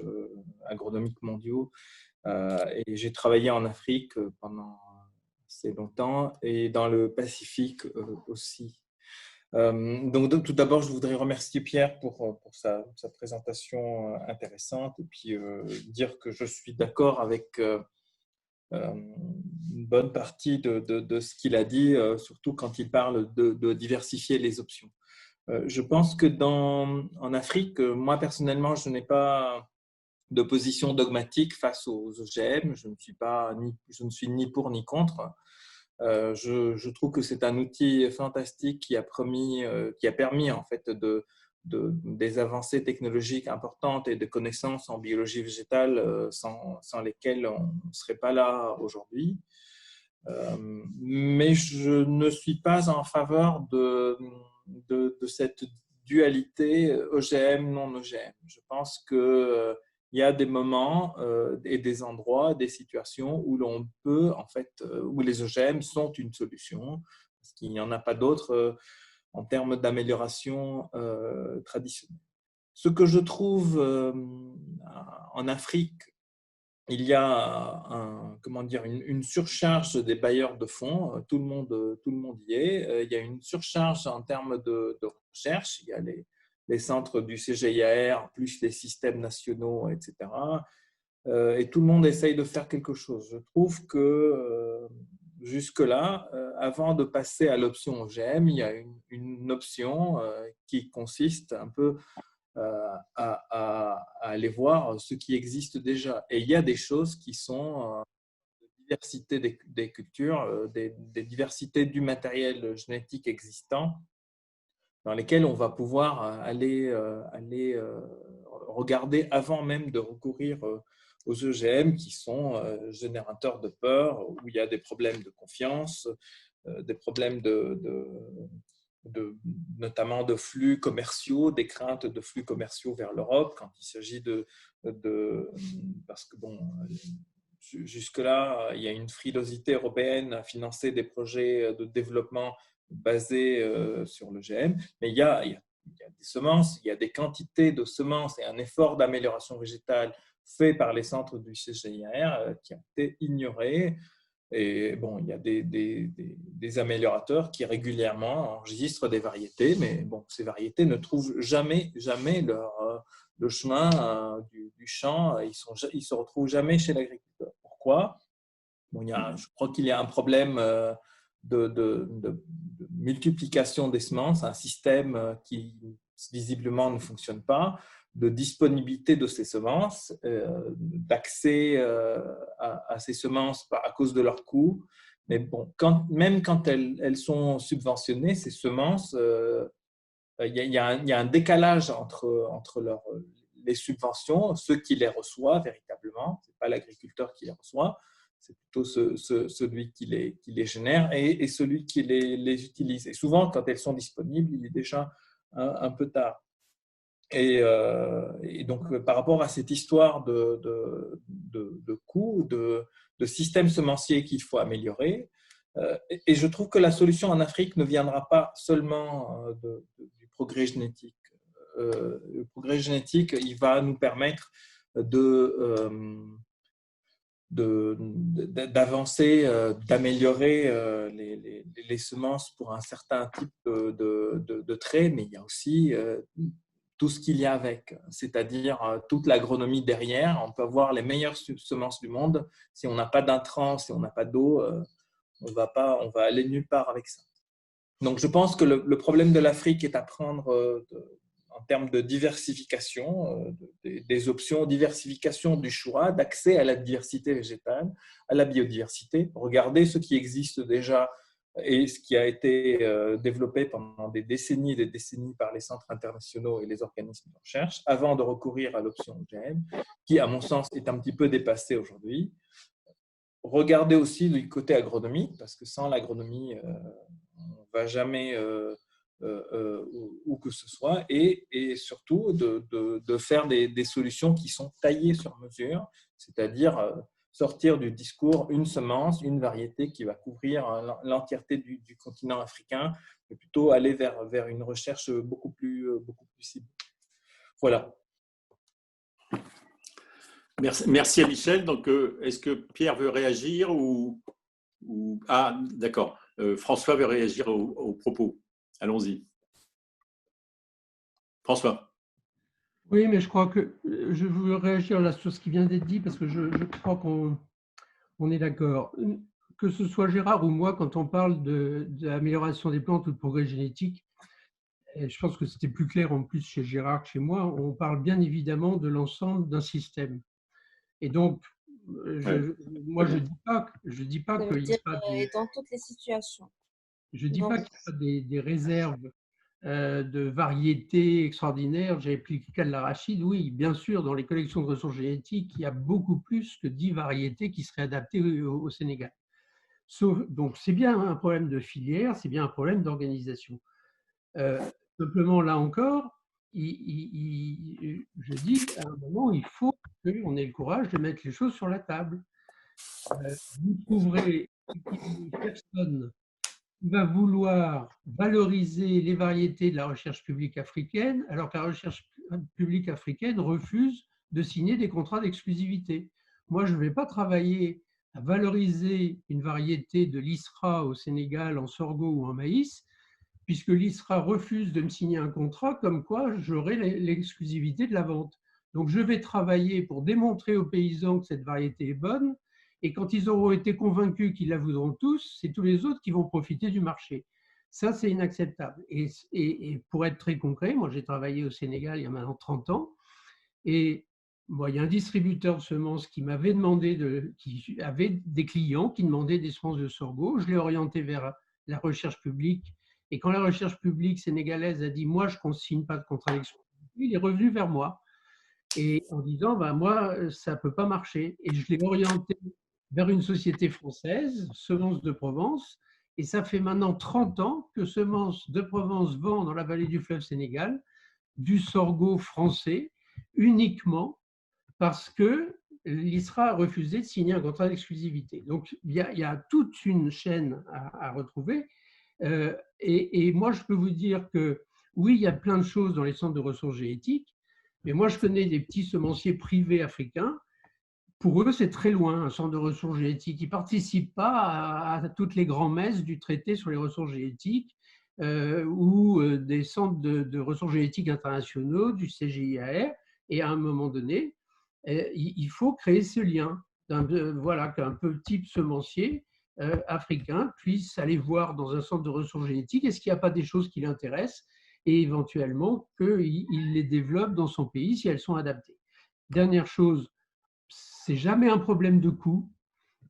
[SPEAKER 5] agronomiques mondiaux. Et j'ai travaillé en Afrique pendant assez longtemps et dans le Pacifique aussi. Donc tout d'abord, je voudrais remercier Pierre pour sa présentation intéressante et puis dire que je suis d'accord avec une bonne partie de ce qu'il a dit, surtout quand il parle de diversifier les options. Je pense que en Afrique, moi personnellement, je n'ai pas de position dogmatique face aux OGM. Je ne suis ni pour ni contre. Je trouve que c'est un outil fantastique qui a permis en fait des avancées technologiques importantes et de connaissances en biologie végétale sans lesquelles on ne serait pas là aujourd'hui. Mais je ne suis pas en faveur de cette dualité OGM, non OGM. Je pense que il y a des moments et des endroits, des situations où l'on peut, en fait, où les OGM sont une solution, parce qu'il n'y en a pas d'autres en termes d'amélioration traditionnelle. Ce que je trouve en Afrique, il y a une surcharge des bailleurs de fonds, tout le monde y est. Il y a une surcharge en termes de recherche, il y a les centres du CGIAR, plus les systèmes nationaux, etc. Et tout le monde essaye de faire quelque chose. Je trouve que jusque-là, avant de passer à l'option OGM, il y a une option qui consiste un peu à aller voir ce qui existe déjà. Et il y a des choses qui sont diversité des cultures, des diversités du matériel génétique existant, dans lesquelles on va pouvoir aller regarder avant même de recourir aux OGM qui sont générateurs de peur, où il y a des problèmes de confiance, des problèmes notamment de flux commerciaux, des craintes de flux commerciaux vers l'Europe quand il s'agit parce que bon, jusque-là, il y a une frilosité européenne à financer des projets de développement basés sur l'OGM, mais il y a des semences, il y a des quantités de semences et un effort d'amélioration végétale fait par les centres du CGIAR qui a été ignoré. Et bon, il y a des améliorateurs qui régulièrement enregistrent des variétés, mais bon, ces variétés ne trouvent jamais le chemin du champ, ils se retrouvent jamais chez l'agriculteur. Pourquoi? Bon, je crois qu'il y a un problème de multiplication des semences, un système qui visiblement ne fonctionne pas, de disponibilité de ces semences, d'accès à ces semences à cause de leur coût. Mais bon, même quand elles sont subventionnées, ces semences, il y a un décalage entre les subventions, ceux qui les reçoivent véritablement, ce n'est pas l'agriculteur qui les reçoit, c'est plutôt celui qui les génère et celui qui les utilise. Et souvent, quand elles sont disponibles, il est déjà un peu tard. Et donc, par rapport à cette histoire de coûts, de système semencier qu'il faut améliorer, et je trouve que la solution en Afrique ne viendra pas seulement du progrès génétique. Le progrès génétique, il va nous permettre d'avancer, d'améliorer les semences pour un certain type de traits, mais il y a aussi tout ce qu'il y a avec, c'est-à-dire toute l'agronomie derrière. On peut avoir les meilleures semences du monde. Si on n'a pas d'intrants, si on n'a pas d'eau, on va aller nulle part avec ça. Donc, je pense que le problème de l'Afrique est à prendre en termes de diversification, des options, diversification du choix, d'accès à la diversité végétale, à la biodiversité. Regardez ce qui existe déjà et ce qui a été développé pendant des décennies et des décennies par les centres internationaux et les organismes de recherche, avant de recourir à l'option OGM, qui, à mon sens, est un petit peu dépassée aujourd'hui. Regardez aussi du côté agronomique, parce que sans l'agronomie, on ne va jamais où que ce soit, et surtout de faire des solutions qui sont taillées sur mesure, c'est-à-dire sortir du discours une semence, une variété qui va couvrir l'entièreté du continent africain, mais plutôt aller vers une recherche beaucoup plus ciblée. Voilà.
[SPEAKER 1] Merci à Michel. Donc, est-ce que Pierre veut réagir ou... Ah, d'accord. François veut réagir aux propos. Allons-y. François.
[SPEAKER 3] Oui, mais je crois que je veux réagir là sur ce qui vient d'être dit parce que je crois qu'on est d'accord. Que ce soit Gérard ou moi, quand on parle de l'amélioration des plantes ou de progrès génétique, et je pense que c'était plus clair en plus chez Gérard que chez moi, on parle bien évidemment de l'ensemble d'un système. Et donc, moi, je dis pas qu'il n'y a pas
[SPEAKER 6] dans toutes les situations.
[SPEAKER 3] Je dis pas qu'il n'y a pas des réserves de variétés extraordinaires. J'ai pris le cas de l'arachide. Oui, bien sûr, dans les collections de ressources génétiques, il y a beaucoup plus que 10 variétés qui seraient adaptées au Sénégal. Donc, c'est bien un problème de filière, c'est bien un problème d'organisation. Simplement, là encore, je dis à un moment, il faut qu'on ait le courage de mettre les choses sur la table. Vous trouverez une personne qui va vouloir valoriser les variétés de la recherche publique africaine, alors que la recherche publique africaine refuse de signer des contrats d'exclusivité. Moi, je ne vais pas travailler à valoriser une variété de l'ISRA au Sénégal en sorgho ou en maïs, puisque l'ISRA refuse de me signer un contrat comme quoi j'aurai l'exclusivité de la vente. Donc, je vais travailler pour démontrer aux paysans que cette variété est bonne Et quand ils auront été convaincus qu'ils la voudront tous, c'est tous les autres qui vont profiter du marché. Ça, c'est inacceptable. Et pour être très concret, moi, j'ai travaillé au Sénégal il y a maintenant 30 ans. Et moi, il y a un distributeur de semences qui m'avait demandé, qui avait des clients qui demandaient des semences de sorgho. Je l'ai orienté vers la recherche publique. Et quand la recherche publique sénégalaise a dit « moi, je ne signe pas de contrat d'exclusivité », il est revenu vers moi et en disant « moi, ça ne peut pas marcher ». Et je l'ai orienté vers une société française, Semences de Provence. Et ça fait maintenant 30 ans que Semences de Provence vend dans la vallée du fleuve Sénégal du sorgho français uniquement parce que l'ISRA a refusé de signer un contrat d'exclusivité. Donc, il y a toute une chaîne à retrouver. Et moi, je peux vous dire que oui, il y a plein de choses dans les centres de ressources génétiques, mais moi, je connais des petits semenciers privés africains. Pour eux, c'est très loin, un centre de ressources génétiques. Ils ne participent pas à toutes les grands-messes du traité sur les ressources génétiques ou des centres de ressources génétiques internationaux, du CGIAR. Et à un moment donné, il faut créer ce lien. Voilà, qu'un petit semencier africain puisse aller voir dans un centre de ressources génétiques est-ce qu'il n'y a pas des choses qui l'intéressent et éventuellement qu'il les développe dans son pays si elles sont adaptées. Dernière chose, c'est jamais un problème de coût.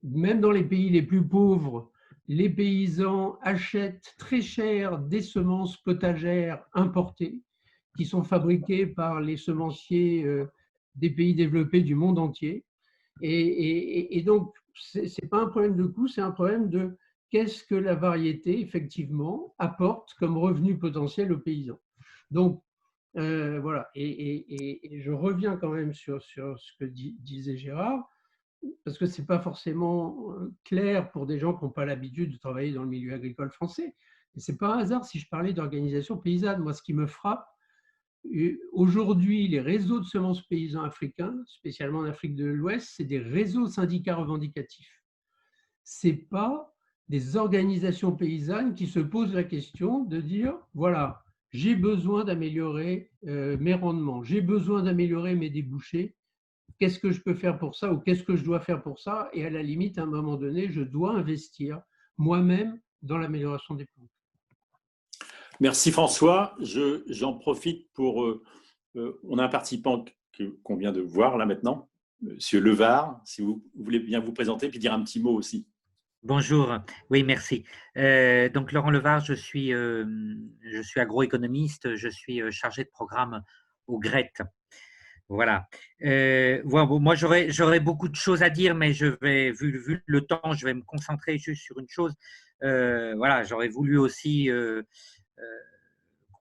[SPEAKER 3] Même dans les pays les plus pauvres, les paysans achètent très cher des semences potagères importées qui sont fabriquées par les semenciers des pays développés du monde entier. Et donc, ce n'est pas un problème de coût, c'est un problème de qu'est-ce que la variété, effectivement, apporte comme revenu potentiel aux paysans. Donc, voilà. Et je reviens quand même sur ce que disait Gérard, parce que ce n'est pas forcément clair pour des gens qui n'ont pas l'habitude de travailler dans le milieu agricole français. Et ce n'est pas un hasard si je parlais d'organisation paysanne. Moi, ce qui me frappe, aujourd'hui, les réseaux de semences paysans africains, spécialement en Afrique de l'Ouest, c'est des réseaux syndicats revendicatifs. Ce n'est pas des organisations paysannes qui se posent la question de dire, voilà, j'ai besoin d'améliorer mes rendements, j'ai besoin d'améliorer mes débouchés, qu'est-ce que je peux faire pour ça ou qu'est-ce que je dois faire pour ça? Et à la limite, à un moment donné, je dois investir moi-même dans l'amélioration des plantes.
[SPEAKER 1] Merci François. J'en profite pour… on a un participant qu'on vient de voir là maintenant, Monsieur Levard, si vous voulez bien vous présenter puis dire un petit mot aussi.
[SPEAKER 7] Bonjour, oui, merci. Donc, Laurent Levard, je suis agroéconomiste, je suis chargé de programme au GRET. Voilà. Moi, j'aurais beaucoup de choses à dire, mais vu le temps, je vais me concentrer juste sur une chose. Voilà, j'aurais voulu aussi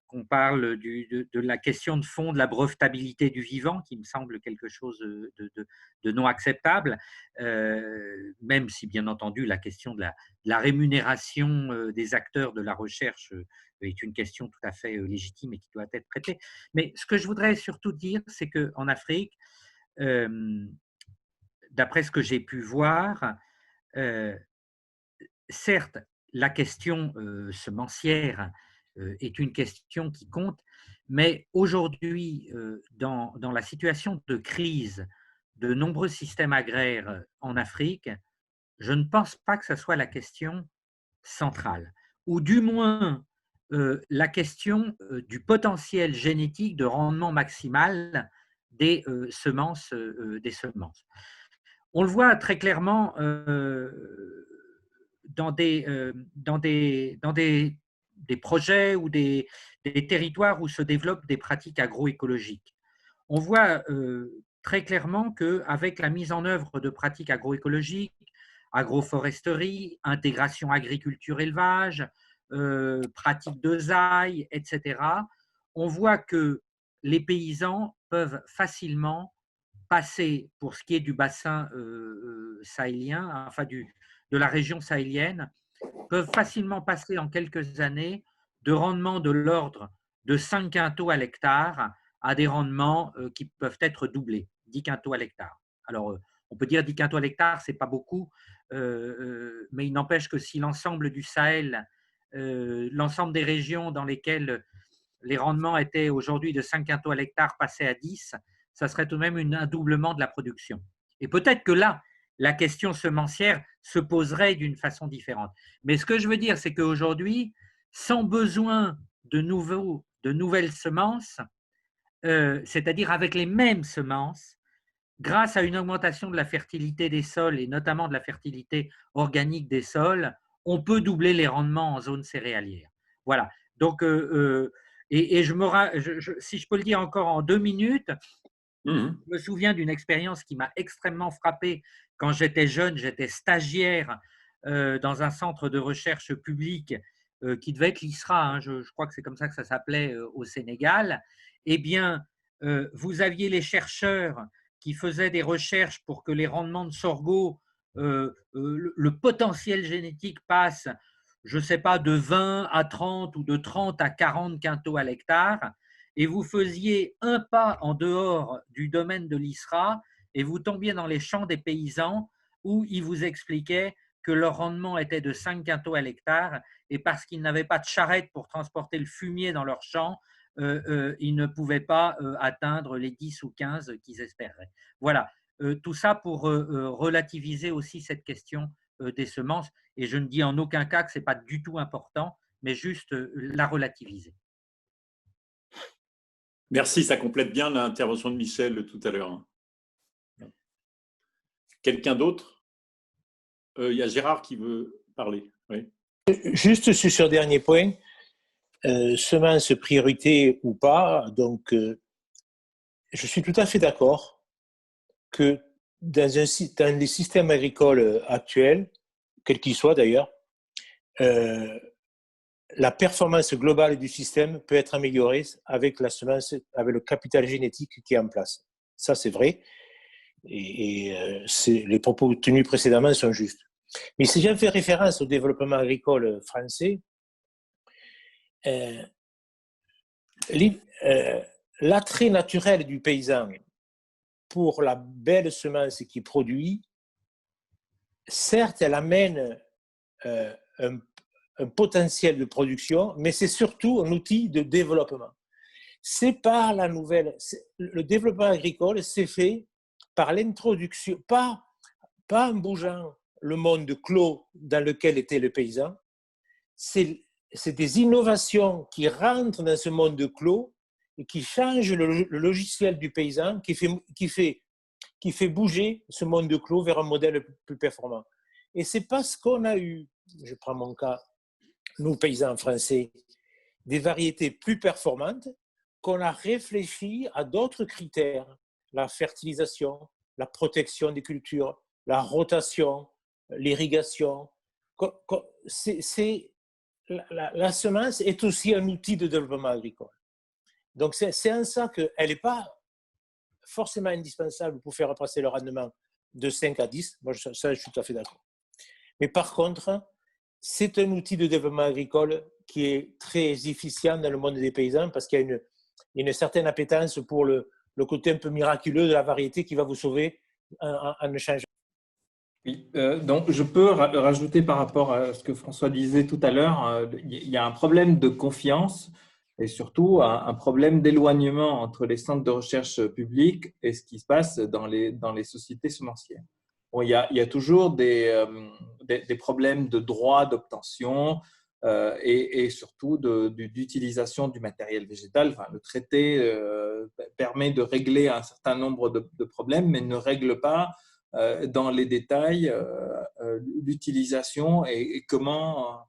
[SPEAKER 7] qu'on parle de la question de fond de la brevetabilité du vivant, qui me semble quelque chose de non acceptable, même si, bien entendu, la question de la rémunération des acteurs de la recherche est une question tout à fait légitime et qui doit être traitée. Mais ce que je voudrais surtout dire, c'est qu'en Afrique, d'après ce que j'ai pu voir, certes, la question semencière est une question qui compte, mais aujourd'hui, dans la situation de crise de nombreux systèmes agraires en Afrique, je ne pense pas que ce soit la question centrale, ou du moins la question du potentiel génétique de rendement maximal des semences. On le voit très clairement dans des projets ou des territoires où se développent des pratiques agroécologiques. On voit très clairement qu'avec la mise en œuvre de pratiques agroécologiques, agroforesterie, intégration agriculture-élevage, pratiques de ZAI, etc., on voit que les paysans peuvent facilement passer, pour ce qui est du bassin sahélien, enfin de la région sahélienne, peuvent facilement passer en quelques années de rendements de l'ordre de 5 quintaux à l'hectare à des rendements qui peuvent être doublés, 10 quintaux à l'hectare. Alors, on peut dire 10 quintaux à l'hectare, ce n'est pas beaucoup, mais il n'empêche que si l'ensemble du Sahel, l'ensemble des régions dans lesquelles les rendements étaient aujourd'hui de 5 quintaux à l'hectare passaient à 10, ça serait tout de même un doublement de la production. Et peut-être que là, la question semencière se poserait d'une façon différente. Mais ce que je veux dire, c'est qu'aujourd'hui, sans besoin de nouvelles semences, c'est-à-dire avec les mêmes semences, grâce à une augmentation de la fertilité des sols et notamment de la fertilité organique des sols, on peut doubler les rendements en zone céréalière. Voilà. Donc, si je peux le dire encore en 2 minutes, je me souviens d'une expérience qui m'a extrêmement frappé quand j'étais jeune. J'étais stagiaire dans un centre de recherche public qui devait être l'ISRA, hein, je crois que c'est comme ça que ça s'appelait au Sénégal. Eh bien, vous aviez les chercheurs qui faisaient des recherches pour que les rendements de sorgho, le potentiel génétique passe, je ne sais pas, de 20 à 30 ou de 30 à 40 quintaux à l'hectare, et vous faisiez un pas en dehors du domaine de l'ISRA et vous tombiez dans les champs des paysans où ils vous expliquaient que leur rendement était de 5 quintaux à l'hectare et parce qu'ils n'avaient pas de charrette pour transporter le fumier dans leurs champs, ils ne pouvaient pas atteindre les 10 ou 15 qu'ils espéraient. Voilà, tout ça pour relativiser aussi cette question des semences. Et je ne dis en aucun cas que ce n'est pas du tout important, mais juste la relativiser.
[SPEAKER 1] Merci, ça complète bien l'intervention de Michel tout à l'heure. Quelqu'un d'autre? Il y a Gérard qui veut parler. Oui.
[SPEAKER 4] Juste sur ce dernier point, semences priorité ou pas, donc je suis tout à fait d'accord que dans les systèmes agricoles actuels, quels qu'ils soient d'ailleurs, la performance globale du système peut être améliorée avec la semence, avec le capital génétique qui est en place. Ça, c'est vrai. Et les propos tenus précédemment sont justes. Mais si j'ai fait référence au développement agricole français, l'attrait naturel du paysan pour la belle semence qu'il produit, certes, elle amène un potentiel de production, mais c'est surtout un outil de développement. C'est par la nouvelle. Le développement agricole s'est fait par l'introduction, pas en bougeant le monde clos dans lequel était le paysan. C'est des innovations qui rentrent dans ce monde clos et qui changent le logiciel du paysan, qui fait bouger ce monde clos vers un modèle plus performant. Et c'est parce qu'on a eu, je prends mon cas, nous paysans français, des variétés plus performantes, qu'on a réfléchi à d'autres critères, la fertilisation, la protection des cultures, la rotation, l'irrigation. La semence est aussi un outil de développement agricole. Donc c'est en ça qu'elle n'est pas forcément indispensable pour faire passer le rendement de 5 à 10. Moi, ça, je suis tout à fait d'accord. Mais par contre, c'est un outil de développement agricole qui est très efficient dans le monde des paysans parce qu'il y a une certaine appétence pour le côté un peu miraculeux de la variété qui va vous sauver en ne changeant.
[SPEAKER 5] Oui, donc je peux rajouter par rapport à ce que François disait tout à l'heure, il y a un problème de confiance et surtout un problème d'éloignement entre les centres de recherche publics et ce qui se passe dans les sociétés semencières. Bon, il y a toujours des problèmes de droit d'obtention et surtout d'utilisation du matériel végétal. Enfin, le traité permet de régler un certain nombre de problèmes, mais ne règle pas dans les détails l'utilisation et comment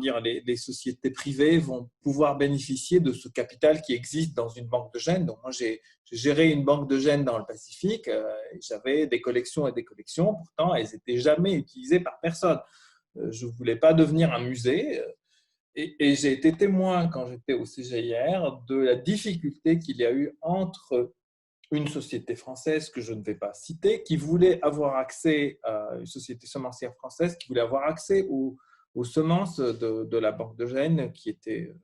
[SPEAKER 5] dire, les sociétés privées vont pouvoir bénéficier de ce capital qui existe dans une banque de gènes. Donc moi, j'ai géré une banque de gènes dans le Pacifique. J'avais des collections et des collections. Pourtant, elles n'étaient jamais utilisées par personne. Je ne voulais pas devenir un musée. Et j'ai été témoin, quand j'étais au CGIR, de la difficulté qu'il y a eu entre une société française que je ne vais pas citer, qui voulait avoir accès à une société semencière française, qui voulait avoir accès aux semences de la banque de gènes qui était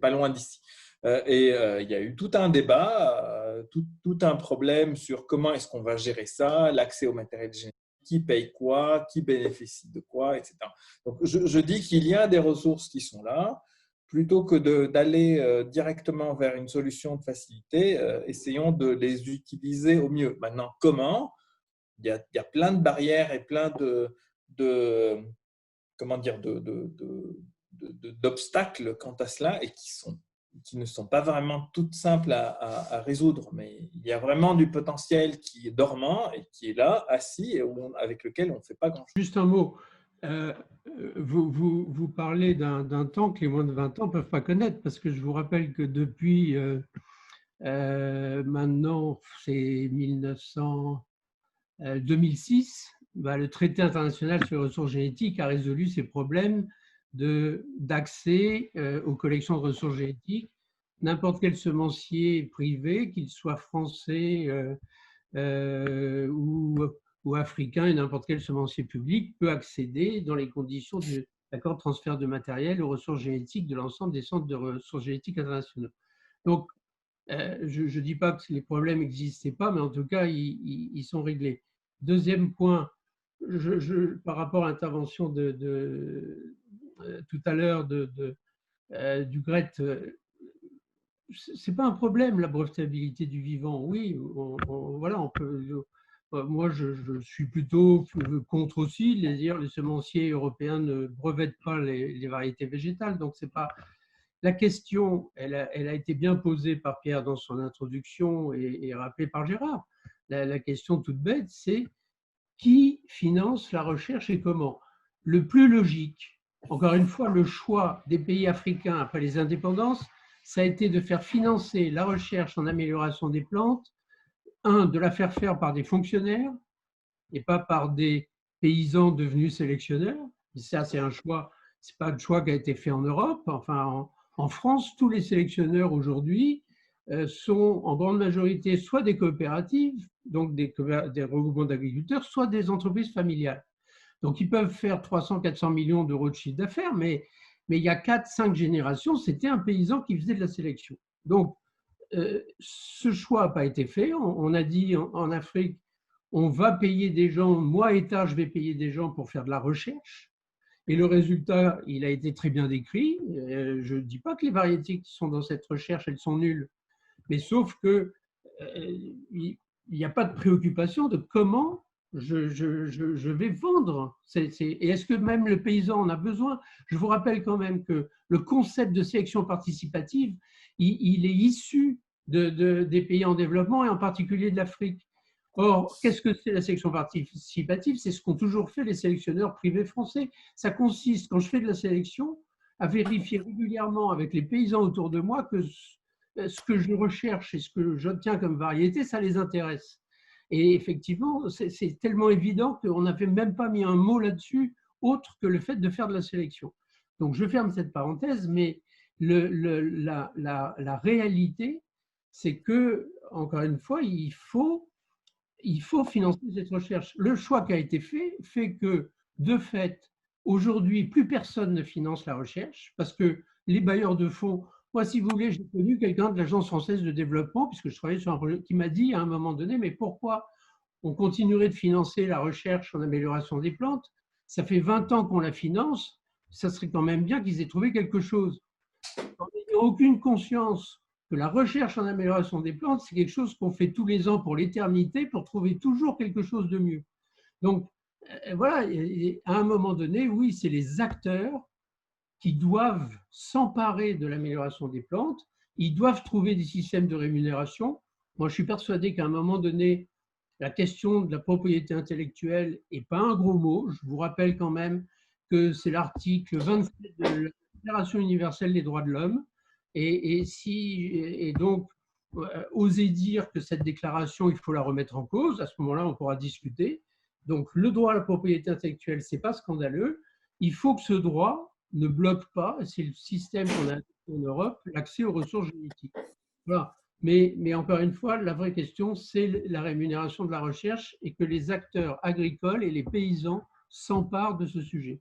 [SPEAKER 5] pas loin d'ici. Et il y a eu tout un débat, tout un problème sur comment est-ce qu'on va gérer ça, l'accès au matériel génétique, qui paye quoi, qui bénéficie de quoi, etc. Donc, je dis qu'il y a des ressources qui sont là. Plutôt que d'aller directement vers une solution de facilité, essayons de les utiliser au mieux. Maintenant, comment? il y a plein de barrières et plein comment dire, d'obstacles quant à cela et qui ne sont pas vraiment toutes simples à résoudre. Mais il y a vraiment du potentiel qui est dormant et qui est là, assis, et avec lequel on ne fait pas grand-chose.
[SPEAKER 3] Juste un mot. Vous parlez d'un temps que les moins de 20 ans ne peuvent pas connaître, parce que je vous rappelle que depuis maintenant, c'est 2006, le traité international sur les ressources génétiques a résolu ces problèmes d'accès aux collections de ressources génétiques. N'importe quel semencier privé, qu'il soit français ou africain, et n'importe quel semencier public peut accéder, dans les conditions de l'accord de transfert de matériel, aux ressources génétiques de l'ensemble des centres de ressources génétiques internationaux. Donc, je ne dis pas que les problèmes n'existaient pas, mais en tout cas, ils sont réglés. Deuxième point, par rapport à l'intervention tout à l'heure du GRET, ce n'est pas un problème, la brevetabilité du vivant. Oui, voilà, on peut. Moi, je suis plutôt contre aussi les semenciers européens ne brevettent pas les variétés végétales. Donc, c'est pas. La question, elle a été bien posée par Pierre dans son introduction et rappelée par Gérard. La question toute bête, c'est qui finance la recherche et comment? Le plus logique, encore une fois, le choix des pays africains après les indépendances, ça a été de faire financer la recherche en amélioration des plantes, de la faire faire par des fonctionnaires et pas par des paysans devenus sélectionneurs. Et ça, c'est un choix, c'est pas un choix qui a été fait en Europe. Enfin, en France, tous les sélectionneurs aujourd'hui sont en grande majorité soit des coopératives, donc des regroupements d'agriculteurs, soit des entreprises familiales. Donc, ils peuvent faire 300-400 millions d'euros de chiffre d'affaires, mais il y a 4-5 générations, c'était un paysan qui faisait de la sélection. Donc, ce choix n'a pas été fait. On a dit en Afrique, on va payer des gens, moi, État, je vais payer des gens pour faire de la recherche. Et le résultat, il a été très bien décrit. Je ne dis pas que les variétés qui sont dans cette recherche, elles sont nulles, mais sauf qu'il n'y a pas de préoccupation de comment je vais vendre. Et est-ce que même le paysan en a besoin? Je vous rappelle quand même que le concept de sélection participative, il est issu des pays en développement et en particulier de l'Afrique. Or, qu'est-ce que c'est la sélection participative? C'est ce qu'ont toujours fait les sélectionneurs privés français. Ça consiste, quand je fais de la sélection, à vérifier régulièrement avec les paysans autour de moi que ce que je recherche et ce que j'obtiens comme variété, ça les intéresse. Et effectivement, c'est tellement évident qu'on n'avait même pas mis un mot là-dessus, autre que le fait de faire de la sélection. Donc, je ferme cette parenthèse, mais la réalité, c'est que, encore une fois, il faut financer cette recherche. Le choix qui a été fait que, de fait, aujourd'hui, plus personne ne finance la recherche parce que les bailleurs de fonds, moi, si vous voulez, j'ai connu quelqu'un de l'Agence française de développement, puisque je travaillais sur un projet, qui m'a dit à un moment donné, mais pourquoi on continuerait de financer la recherche en amélioration des plantes? Ça fait 20 ans qu'on la finance, ça serait quand même bien qu'ils aient trouvé quelque chose. En n'ayant aucune conscience que la recherche en amélioration des plantes, c'est quelque chose qu'on fait tous les ans pour l'éternité, pour trouver toujours quelque chose de mieux. Donc, voilà, à un moment donné, oui, c'est les acteurs qui doivent s'emparer de l'amélioration des plantes, ils doivent trouver des systèmes de rémunération. Moi, je suis persuadé qu'à un moment donné, la question de la propriété intellectuelle n'est pas un gros mot. Je vous rappelle quand même que c'est l'article 27 de la Déclaration universelle des droits de l'homme. Et donc, oser dire que cette déclaration, il faut la remettre en cause, à ce moment-là, on pourra discuter. Donc, le droit à la propriété intellectuelle, ce n'est pas scandaleux. Il faut que ce droit ne bloque pas, c'est le système qu'on a en Europe, l'accès aux ressources génétiques. Voilà. Mais encore une fois, la vraie question, c'est la rémunération de la recherche et que les acteurs agricoles et les paysans s'emparent de ce sujet.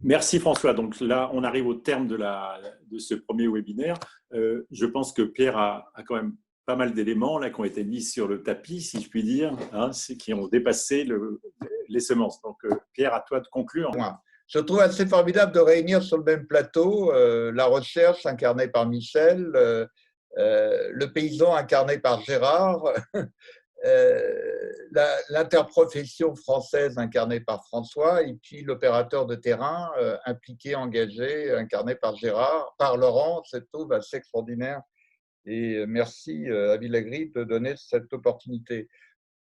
[SPEAKER 1] Merci François. Donc là, on arrive au terme de ce premier webinaire. Je pense que Pierre a quand même pas mal d'éléments là qui ont été mis sur le tapis, si je puis dire, qui ont dépassé les semences. Donc Pierre, à toi de conclure.
[SPEAKER 2] Je trouve assez formidable de réunir sur le même plateau la recherche incarnée par Michel, le paysan incarné par Gérard, l'interprofession française incarnée par François et puis l'opérateur de terrain impliqué, engagé, incarné par Gérard, par Laurent. C'est tout assez extraordinaire. Et merci à Villagri de donner cette opportunité.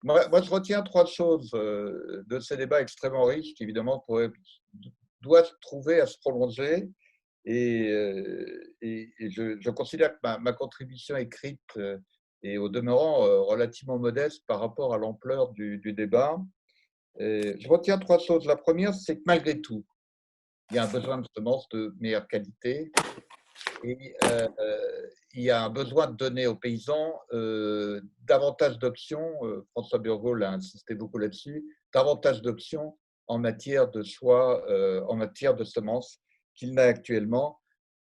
[SPEAKER 2] Moi, je retiens 3 choses de ces débats extrêmement riches qui, évidemment, doivent trouver à se prolonger. Et je considère que ma contribution écrite est au demeurant relativement modeste par rapport à l'ampleur du débat. Je retiens 3 choses. La première, c'est que malgré tout, il y a un besoin de semences de meilleure qualité et il y a un besoin de donner aux paysans davantage d'options. François Burgaud a insisté beaucoup là-dessus, davantage d'options en matière de choix, en matière de semences qu'il n'a actuellement,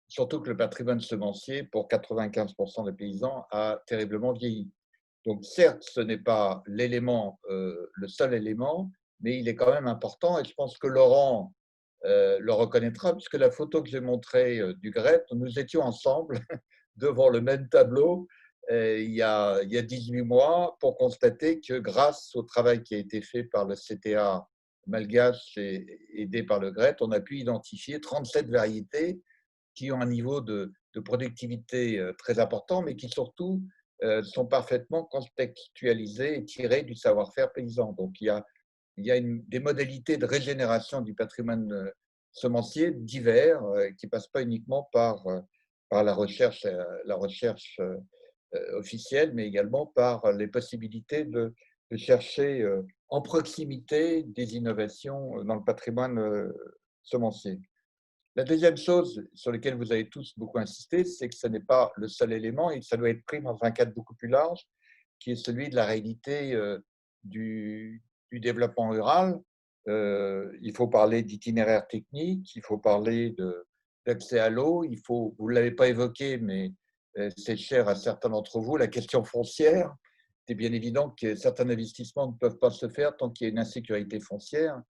[SPEAKER 2] surtout que le patrimoine semencier, pour 95% des paysans, a terriblement vieilli. Donc certes, ce n'est pas l'élément, le seul élément, mais il est quand même important et je pense que Laurent le reconnaîtra, puisque la photo que j'ai montrée du GRET, nous étions ensemble devant le même tableau il y a 18 mois pour constater que grâce au travail qui a été fait par le CTA malgache et aidé par le GRET, on a pu identifier 37 variétés qui ont un niveau de productivité très important, mais qui surtout sont parfaitement contextualisées et tirées du savoir-faire paysan. Donc il y a des modalités de régénération du patrimoine semencier divers qui ne passent pas uniquement par la recherche officielle, mais également par les possibilités de chercher en proximité des innovations dans le patrimoine semencier. La deuxième chose sur laquelle vous avez tous beaucoup insisté, c'est que ce n'est pas le seul élément et que ça doit être pris dans un cadre beaucoup plus large, qui est celui de la réalité du développement rural. Il faut parler d'itinéraire technique, il faut parler d'accès à l'eau, vous ne l'avez pas évoqué, mais c'est cher à certains d'entre vous, la question foncière. C'est bien évident que certains investissements ne peuvent pas se faire tant qu'il y a une insécurité foncière.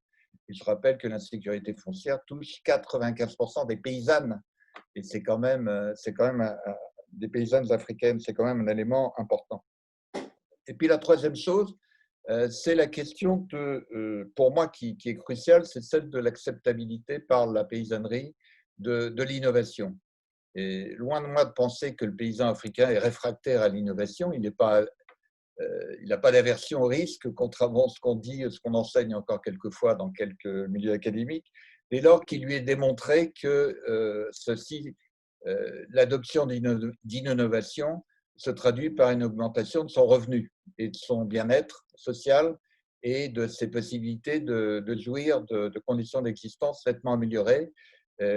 [SPEAKER 2] Et je rappelle que l'insécurité foncière touche 95% des paysannes. Et c'est quand même des paysannes africaines, c'est quand même un élément important. Et puis la troisième chose, c'est la question pour moi qui est cruciale, c'est celle de l'acceptabilité par la paysannerie de l'innovation. Et loin de moi de penser que le paysan africain est réfractaire à l'innovation, il n'a pas d'aversion au risque, contrairement à ce qu'on enseigne encore quelquefois dans quelques milieux académiques, dès lors qu'il lui est démontré que l'adoption d'innovation se traduit par une augmentation de son revenu et de son bien-être social et de ses possibilités de jouir de conditions d'existence nettement améliorées,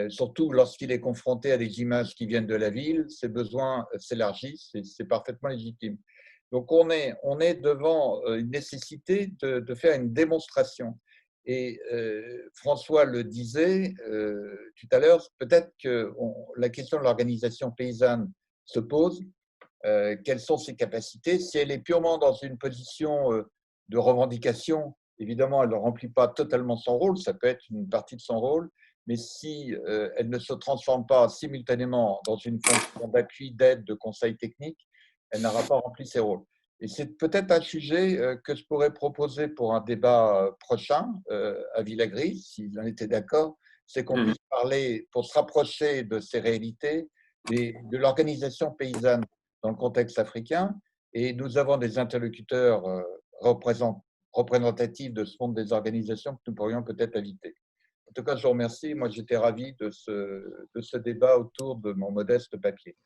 [SPEAKER 2] surtout lorsqu'il est confronté à des images qui viennent de la ville, ses besoins s'élargissent et c'est parfaitement légitime. Donc on est devant une nécessité de faire une démonstration. Et François le disait tout à l'heure, peut-être que la question de l'organisation paysanne se pose. Quelles sont ses capacités? Si elle est purement dans une position de revendication, évidemment, elle ne remplit pas totalement son rôle, ça peut être une partie de son rôle, mais si elle ne se transforme pas simultanément dans une fonction d'appui, d'aide, de conseil technique, elle n'aura pas rempli ses rôles. Et c'est peut-être un sujet que je pourrais proposer pour un débat prochain à Villagri, s'il en était d'accord, c'est qu'on puisse parler, pour se rapprocher de ces réalités, de l'organisation paysanne dans le contexte africain. Et nous avons des interlocuteurs représentatifs de ce monde des organisations que nous pourrions peut-être inviter. En tout cas, je vous remercie. Moi, j'étais ravi de ce débat autour de mon modeste papier.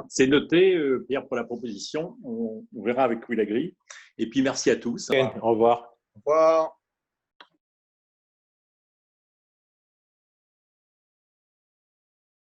[SPEAKER 1] C'est noté, Pierre, pour la proposition. On verra avec Villagri. Et puis, merci à tous.
[SPEAKER 4] Au revoir.
[SPEAKER 2] Au revoir.